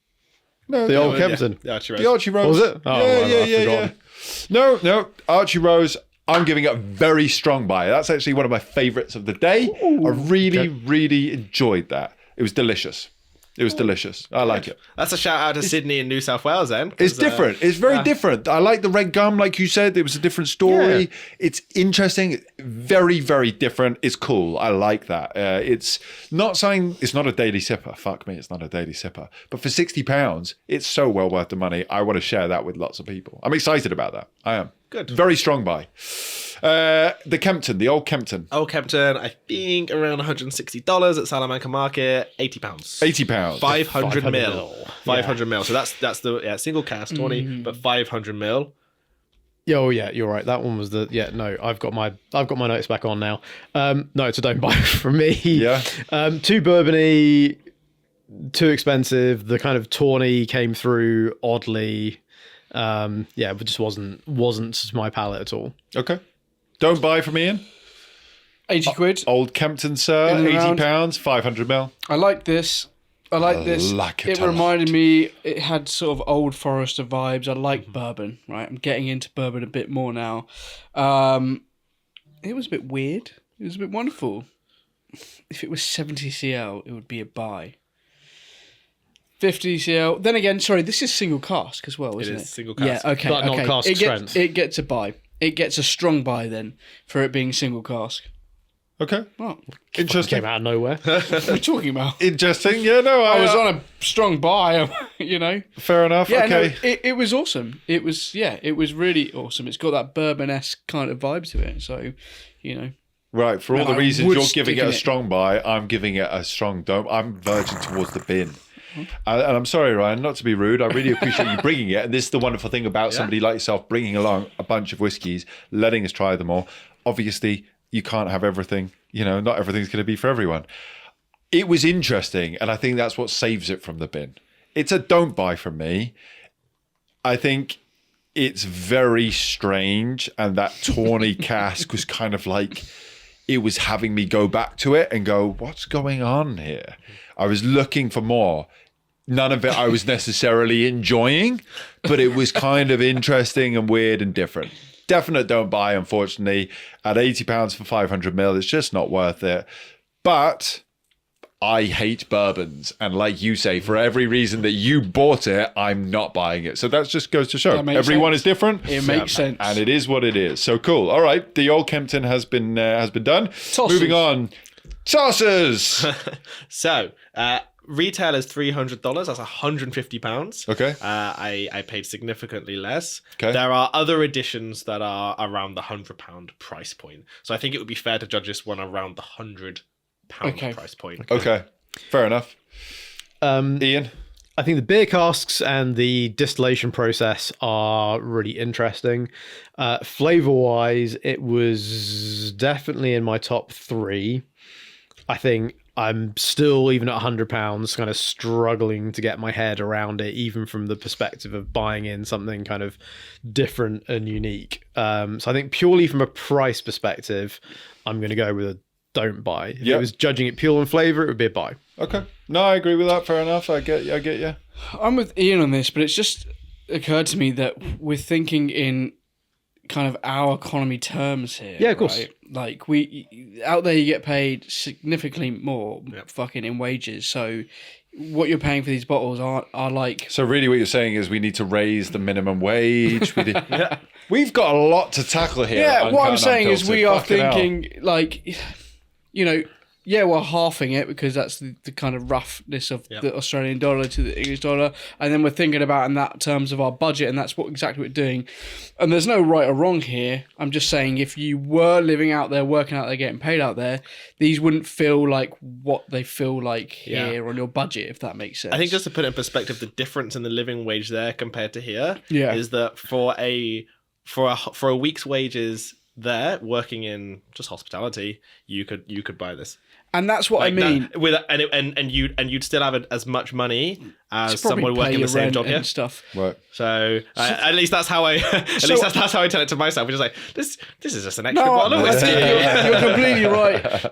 No, The no, old Kempton. The Archie Rose. The Archie Rose. Was it? Oh, well, I've yeah. No. Archie Rose, I'm giving it a very strong buy. That's actually one of my favourites of the day. I really enjoyed that. It was delicious. It was delicious. I like it. That's a shout out to Sydney and New South Wales then. It's different. It's very different. I like the red gum, like you said. It was a different story. Yeah. It's interesting. Very, very different. It's cool. I like that. It's not something. It's not a daily sipper. Fuck me. It's not a daily sipper. But for £60, it's so well worth the money. I want to share that with lots of people. I'm excited about that. I am. Good. Very strong buy. The Kempton, the old Kempton. Old Kempton, I think around $160 at Salamanca Market, £80. £80. 500 mil. mil. 500 mil. So that's the single cask 20, but 500 mil. Oh yeah, you're right. That one was I've got my notes back on now. No, it's a don't buy from me. Yeah. Too bourbony, too expensive. The kind of tawny came through oddly. It just wasn't my palate at all. Okay. Don't buy from Ian. 80 quid. Old Kempton, sir. In and around. £80, 500 mil. I like this. I like this. like it It a reminded me, it had sort of old Forester vibes. I like bourbon, right? I'm getting into bourbon a bit more now. It was a bit weird. It was a bit wonderful. If it was 70 CL, it would be a buy. 50 CL. Then again, sorry, this is single cask as well, isn't it? It is single cask. Yeah, okay. But not cask strength. It gets a buy. It gets a strong buy then for it being single cask. Okay. What Interesting. Came out of nowhere. are we talking about? Interesting. Yeah, no, I was on a strong buy, you know. Fair enough. Yeah, okay. no, it was awesome. It was really awesome. It's got that bourbon-esque kind of vibe to it. So, you know. Right. For all And the I reasons would you're giving stick it in a it. strong buy, I'm giving it a strong don't. I'm verging towards the bin. And I'm sorry, Ryan, not to be rude. I really appreciate you bringing it. And this is the wonderful thing about somebody like yourself bringing along a bunch of whiskies, letting us try them all. Obviously, you can't have everything. You know, not everything's going to be for everyone. It was interesting, and I think that's what saves it from the bin. It's a don't buy from me. I think it's very strange, and that tawny cask was kind of like, it was having me go back to it and go, what's going on here? I was looking for more. None of it I was necessarily enjoying, but it was kind of interesting and weird and different. Definite don't buy, unfortunately. At £80 for 500 mil, it's just not worth it. But I hate bourbons. And like you say, for every reason that you bought it, I'm not buying it. So that just goes to show. That makes Everyone sense. is different. It makes sense. And it is what it is. So cool. All right. The old Kempton has been done. Tosses. Moving on. Sauces. So, retail is $300. That's £150. Okay. I paid significantly less. Okay. There are other editions that are around the £100 price point. So I think it would be fair to judge this one around the £100 price point. Okay. Fair enough. Ian? I think the beer casks and the distillation process are really interesting. Flavor-wise, it was definitely in my top 3. I think I'm still, even at £100, kind of struggling to get my head around it, even from the perspective of buying in something kind of different and unique. So I think purely from a price perspective, I'm going to go with a don't buy. If it was judging it pure on flavour, it would be a buy. Okay. No, I agree with that. Fair enough. I get you. I'm with Ian on this, but it's just occurred to me that we're thinking in kind of our economy terms here. Yeah, of course. Right? Like we out there, you get paid significantly more fucking in wages. So what you're paying for these bottles are like. So really, what you're saying is we need to raise the minimum wage. We've got a lot to tackle here. Yeah, what I'm Uncut saying is Unfiltered. we are Fucking hell. thinking like, you know. Yeah, we're halving it because that's the kind of roughness of the Australian dollar to the English dollar. And then we're thinking about in that terms of our budget, and that's exactly what we're doing. And there's no right or wrong here. I'm just saying if you were living out there, working out there, getting paid out there, these wouldn't feel like what they feel like here on your budget, if that makes sense. I think just to put it in perspective, the difference in the living wage there compared to here is that for a week's wages there, working in just hospitality, you could buy this. And that's what I mean. You'd still have as much money as probably someone working pay the your same rent job. and stuff. Right. So at least that's how I that's how I tell it to myself. It's just like this is just an extra bottle of I whiskey. think you're completely right,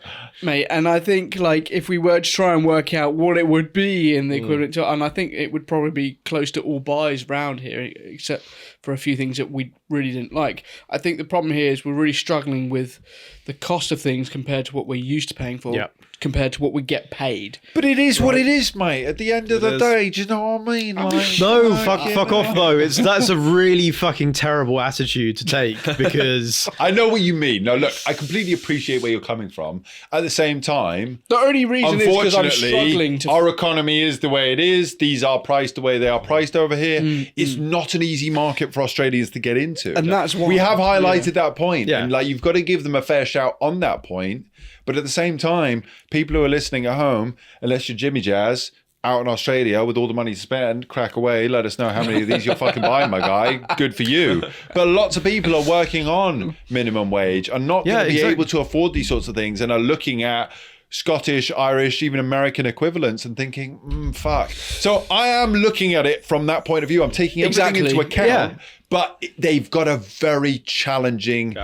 mate. And I think like if we were to try and work out what it would be in the equivalent to, and I think it would probably be close to all buys round here, except for a few things that we really didn't like. I think the problem here is we're really struggling with the cost of things compared to what we're used to paying for, compared to what we get paid. But it is what it is, mate. At the end of the day, do you know what I mean? Like, No, fuck off though. That's a really fucking terrible attitude to take because I know what you mean. No, look, I completely appreciate where you're coming from. At the same time, The only reason is because I'm struggling unfortunately, to. our economy is the way it is. These are priced the way they are priced over here. It's not an easy market for Australians to get into. And that's why- we have highlighted that point. Yeah. And like you've got to give them a fair shout on that point. But at the same time, people who are listening at home, unless you're Jimmy Jazz out in Australia with all the money to spend, crack away, let us know how many of these you're fucking buying, my guy. Good for you. But lots of people are working on minimum wage, are not going to be able to afford these sorts of things, and are looking at Scottish, Irish, even American equivalents and thinking, fuck. So I am looking at it from that point of view. I'm taking everything into account. But they've got a very challenging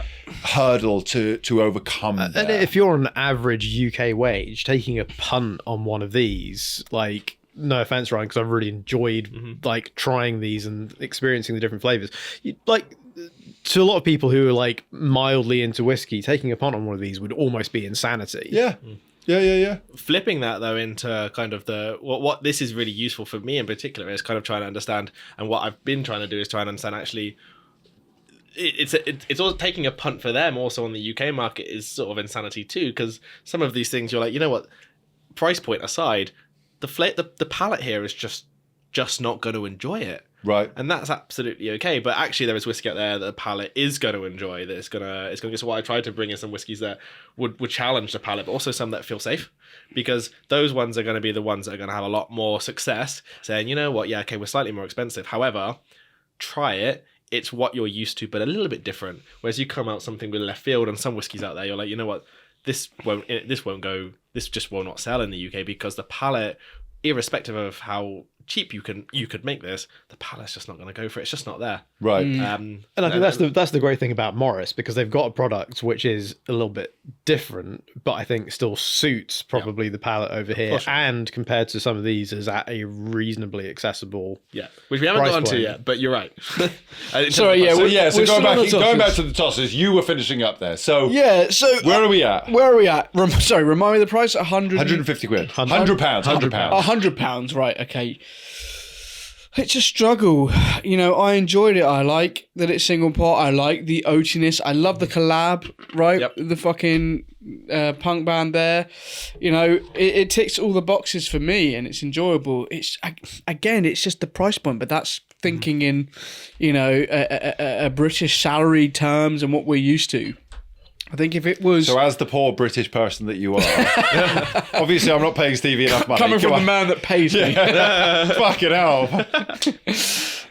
hurdle to overcome. And there. if you're on an average UK wage, taking a punt on one of these, like, no offense, Ryan, because I've really enjoyed like trying these and experiencing the different flavors. Like, to a lot of people who are like mildly into whiskey, taking a punt on one of these would almost be insanity. Yeah. Flipping that though into kind of the what this is really useful for me in particular is kind of trying to understand, and what I've been trying to do is try and understand actually it's also taking a punt for them also on the UK market is sort of insanity too, because some of these things you're like, you know what, price point aside, the palate here is just not going to enjoy it. Right. And that's absolutely okay. But actually there is whiskey out there that the palate is going to enjoy, that it's gonna so what I tried to bring in some whiskies that would challenge the palate, but also some that feel safe, because those ones are going to be the ones that are going to have a lot more success saying, you know what, yeah, okay, we're slightly more expensive, however, try it, it's what you're used to but a little bit different. Whereas you come out something with left field and some whiskies out there, you're like, you know what, this just will not sell in the UK, because the palate, irrespective of how cheap you could make this, the palate's just not going to go for it. It's just not there. Right. And I think that's the great thing about Morris, because they've got a product which is a little bit different, but I think still suits probably the palate over here, and compared to some of these is at a reasonably accessible which we haven't price gotten to point. yet, but you're right. So going back to the tosses, you were finishing up there. So where are we at? Sorry, remind me the price. 100 150 quid. £100. £100. £100, right? Okay. It's a struggle. I enjoyed it. I like that it's single pot. I like the oatiness. I love the collab, right? Yep. The fucking punk band there. It ticks all the boxes for me, and it's enjoyable. It's just the price point, but that's thinking in, a British salary terms and what we're used to. I think if it was... So as the poor British person that you are, obviously I'm not paying Stevie enough money. Coming from the man that pays me. Fucking hell.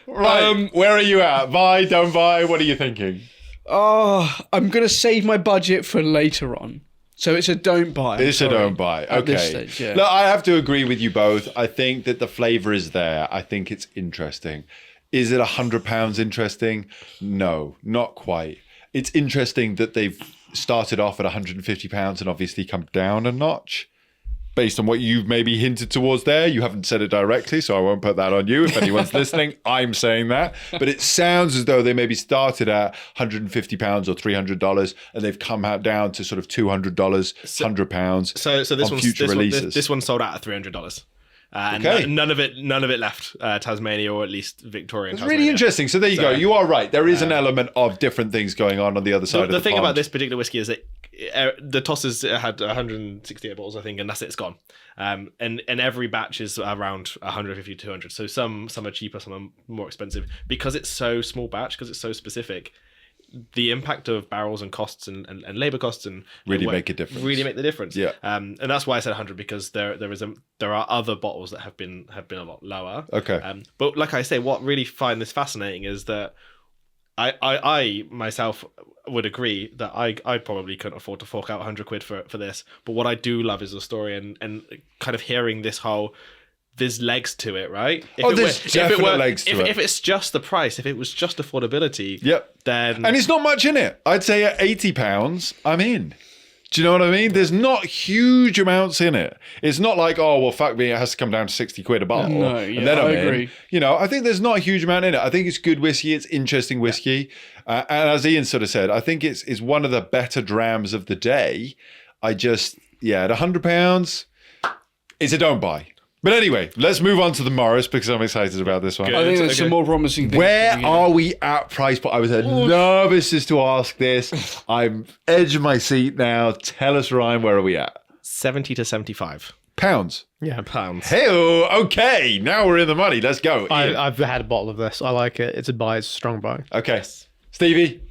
Right, where are you at? Buy, don't buy? What are you thinking? I'm going to save my budget for later on. So it's a don't buy. It's a don't buy. Okay. At this stage, yeah. Look, I have to agree with you both. I think that the flavour is there. I think it's interesting. Is it £100 interesting? No, not quite. It's interesting that they've started off at £150 and obviously come down a notch. Based on what you've maybe hinted towards there, you haven't said it directly, so I won't put that on you. If anyone's listening, I'm saying that. But it sounds as though they maybe started at £150 or $300, and they've come out down to sort of $200, £100. So this one sold out at $300. And Okay. none of it left Tasmania, or at least Victoria. It's really interesting. So there you go. You are right. There is an element of different things going on the other side of the thing pond. about this particular whiskey is that the tosses had 168 bottles, I think, and that's it. It's gone. And every batch is around 150, 200. So some are cheaper, some are more expensive because it's so small batch, because it's so specific. The impact of barrels and costs and labor costs and Really make a difference. Really make the difference. Yeah. And that's why I said 100, because there are other bottles that have been a lot lower. Okay. But like I say, what really find this fascinating is that I myself would agree that I probably couldn't afford to fork out 100 quid for this. But what I do love is the story and kind of hearing this whole. There's legs to it, right? If it's just the price, if it was just affordability, then... And it's not much in it. I'd say at £80, I'm in. Do you know what I mean? There's not huge amounts in it. It's not like, oh, well, fuck me, it has to come down to 60 quid a bottle. No, and then I'm I in. agree. I think there's not a huge amount in it. I think it's good whiskey. It's interesting whiskey. And as Ian sort of said, I think it's one of the better drams of the day. At £100, it's a don't buy. But anyway, let's move on to the Morris, because I'm excited about this one. Good. I think there's some more promising things. Where are we at price point? I was nervous as to ask this. I'm edge of my seat now. Tell us, Ryan, where are we at? 70 to 75 Pounds. Yeah. pounds. Hey, okay. Now we're in the money. Let's go. Ian. I've had a bottle of this. I like it. It's a buy. It's a strong buy. Okay. Stevie?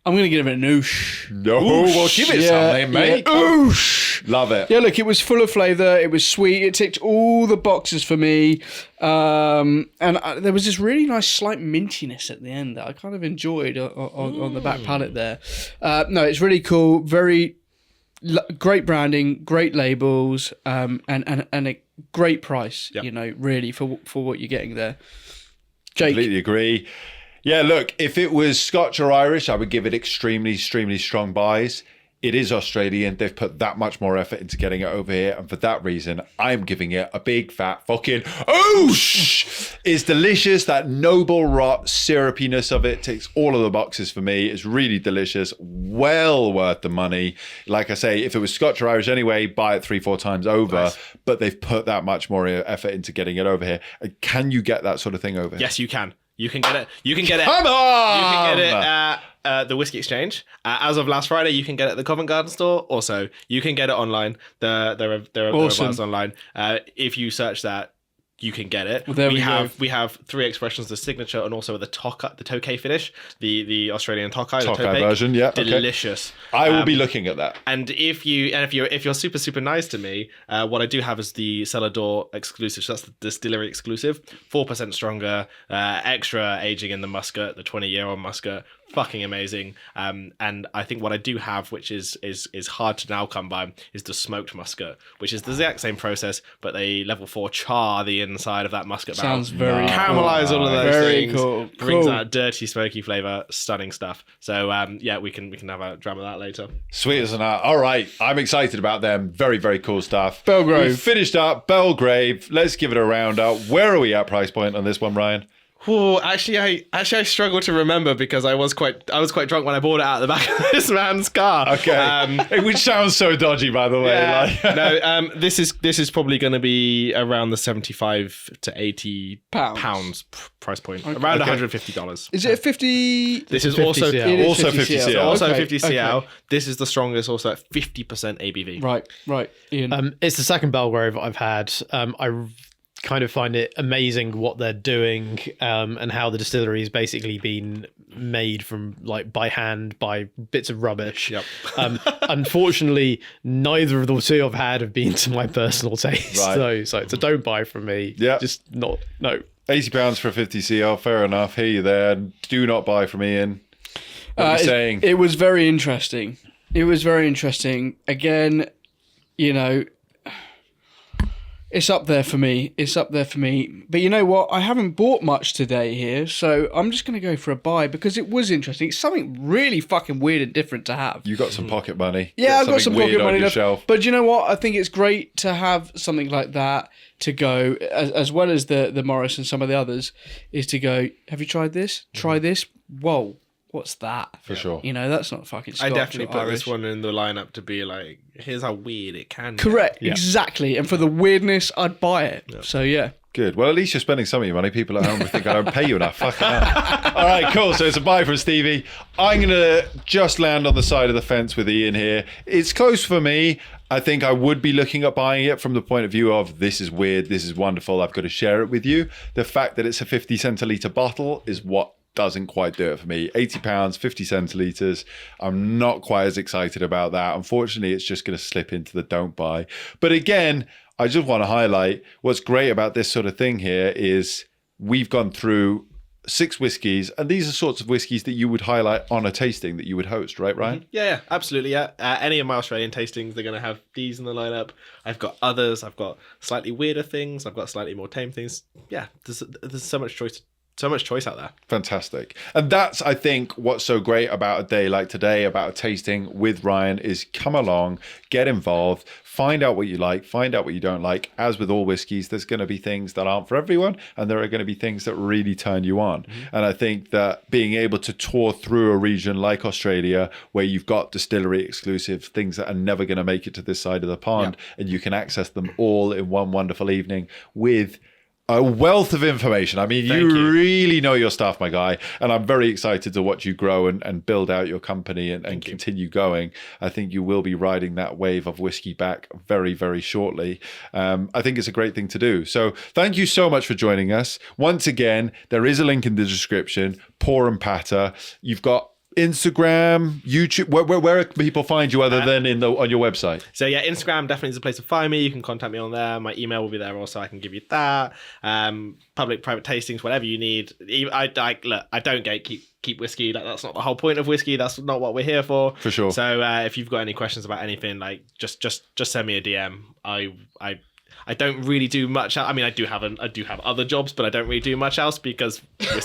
I'm going to give it an oosh. No. Well, give it something, mate. Yeah. Oosh. Love it. Yeah, look, it was full of flavour. It was sweet. It ticked all the boxes for me. And there was this really nice slight mintiness at the end that I kind of enjoyed on the back palate there. No, it's really cool. Very great branding, great labels, and a great price, really, for what you're getting there. Jake? Completely agree. Yeah, look, if it was Scotch or Irish, I would give it extremely, extremely strong buys. It is Australian. They've put that much more effort into getting it over here. And for that reason, I'm giving it a big fat fucking oosh. It's delicious. That noble rot syrupiness of it ticks all of the boxes for me. It's really delicious. Well worth the money. Like I say, if it was Scotch or Irish anyway, buy it 3-4 times over. Nice. But they've put that much more effort into getting it over here. Can you get that sort of thing over here? Yes, you can. You can get it. You can get it. Come on! You can get it at the Whiskey Exchange. As of last Friday, you can get it at the Covent Garden store. Also, you can get it online. There are bars online. If you search that, you can get it. Well, we have 3 expressions: the signature and also the Tokay finish, the Australian Tokay version. Yeah, delicious. Okay. I will be looking at that. And if you're super nice to me, what I do have is the cellar door exclusive. So that's the distillery exclusive, 4% stronger, extra aging in the muscat, the 20-year-old muscat. Fucking amazing. And I think what I do have, which is hard to now come by, is the smoked muscat, which is the exact same process, but they level 4 char the inside of that muscat barrel. Sounds very caramelize all of those very things. Cool. Brings that dirty, smoky flavor. Stunning stuff. So we can have a dram of that later. Sweet as an art. All right, I'm excited about them. Very, very cool stuff. Belgrove. We've finished up Belgrave. Let's give it a roundup. Where are we at price point on this one, Ryan? Oh, actually, I struggle to remember because I was quite drunk when I bought it out of the back of this man's car. Okay, which sounds so dodgy, by the way. Yeah. Like. No, this is probably going to be around the 75 to 80 pounds price point, around $150. Is it a 50? This is 50 also CL. It is Also 50 CL. also Okay, 50 CL. okay. This is the strongest, also at 50% ABV. Right. Ian. It's the second Belgrove I've had. I kind of find it amazing what they're doing, and how the distillery has basically been made from like by hand by bits of rubbish. Yep. Unfortunately, neither of the two I've had have been to my personal taste. Right. So don't buy from me. Yeah. Just not. No. £80 for a 50 CL, fair enough. Hear you there. Do not buy from Ian. What are you saying? It was very interesting. Again, you know, it's up there for me. But you know what? I haven't bought much today here, so I'm just going to go for a buy because it was interesting. It's something really fucking weird and different to have. You got some pocket money. Yeah, Get I've got some something weird pocket money on your left. shelf. But you know what? I think it's great to have something like that to go, as well as the Morris and some of the others, is to go, have you tried this? Try this? Whoa, what's that? For sure. You know, that's not fucking Scotch I definitely or put Irish. this one in the lineup to be like, here's how weird it can get. Correct, exactly. And for the weirdness, I'd buy it. So yeah. Good. Well, at least you're spending some of your money. People at home will think I don't pay you enough. Fucking hell. All right, cool. So it's a buy from Stevie. I'm going to just land on the side of the fence with Ian here. It's close for me. I think I would be looking at buying it from the point of view of this is weird, this is wonderful, I've got to share it with you. The fact that it's a 50 centilitre bottle is what doesn't quite do it for me. £80, 50 centilitres. I'm not quite as excited about that. Unfortunately, it's just going to slip into the don't buy. But again, I just want to highlight what's great about this sort of thing here is we've gone through 6 whiskies, and these are sorts of whiskies that you would highlight on a tasting that you would host, right, Ryan? Yeah, absolutely. Yeah, any of my Australian tastings, they're going to have these in the lineup. I've got others. I've got slightly weirder things. I've got slightly more tame things. Yeah, there's so much choice. So much choice out there. Fantastic. And that's, I think, what's so great about a day like today, about a tasting with Ryan, is come along, get involved, find out what you like, find out what you don't like. As with all whiskies, there's going to be things that aren't for everyone, and there are going to be things that really turn you on. And I think that being able to tour through a region like Australia, where you've got distillery exclusive things that are never going to make it to this side of the pond, and you can access them all in one wonderful evening with a wealth of information. I mean, you really know your stuff, my guy. And I'm very excited to watch you grow and build out your company and continue going. I think you will be riding that wave of whiskey back very, very shortly. I think it's a great thing to do. So thank you so much for joining us. Once again, there is a link in the description. Pour and Patter. You've got Instagram, YouTube. Where can people find you other than on your website? So yeah, Instagram definitely is a place to find me. You can contact me on there. My email will be there also. I can give you that. Public, private tastings, whatever you need. I don't keep whiskey. That's not the whole point of whiskey. That's not what we're here for. For sure. So if you've got any questions about anything, like just send me a DM. I don't really do much. I mean, I do have other jobs, but I don't really do much else because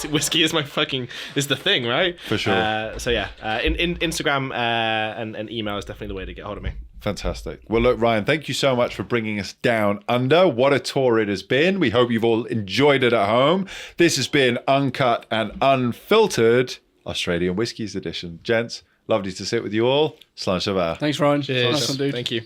whiskey is is the thing, right? For sure. So yeah, in Instagram and email is definitely the way to get hold of me. Fantastic. Well, look, Ryan, thank you so much for bringing us down under. What a tour it has been. We hope you've all enjoyed it at home. This has been Uncut and Unfiltered, Australian Whiskies edition. Gents, lovely to sit with you all. Slán se bheith. Thanks, Ryan. Cheers. Nice one, dude. Thank you.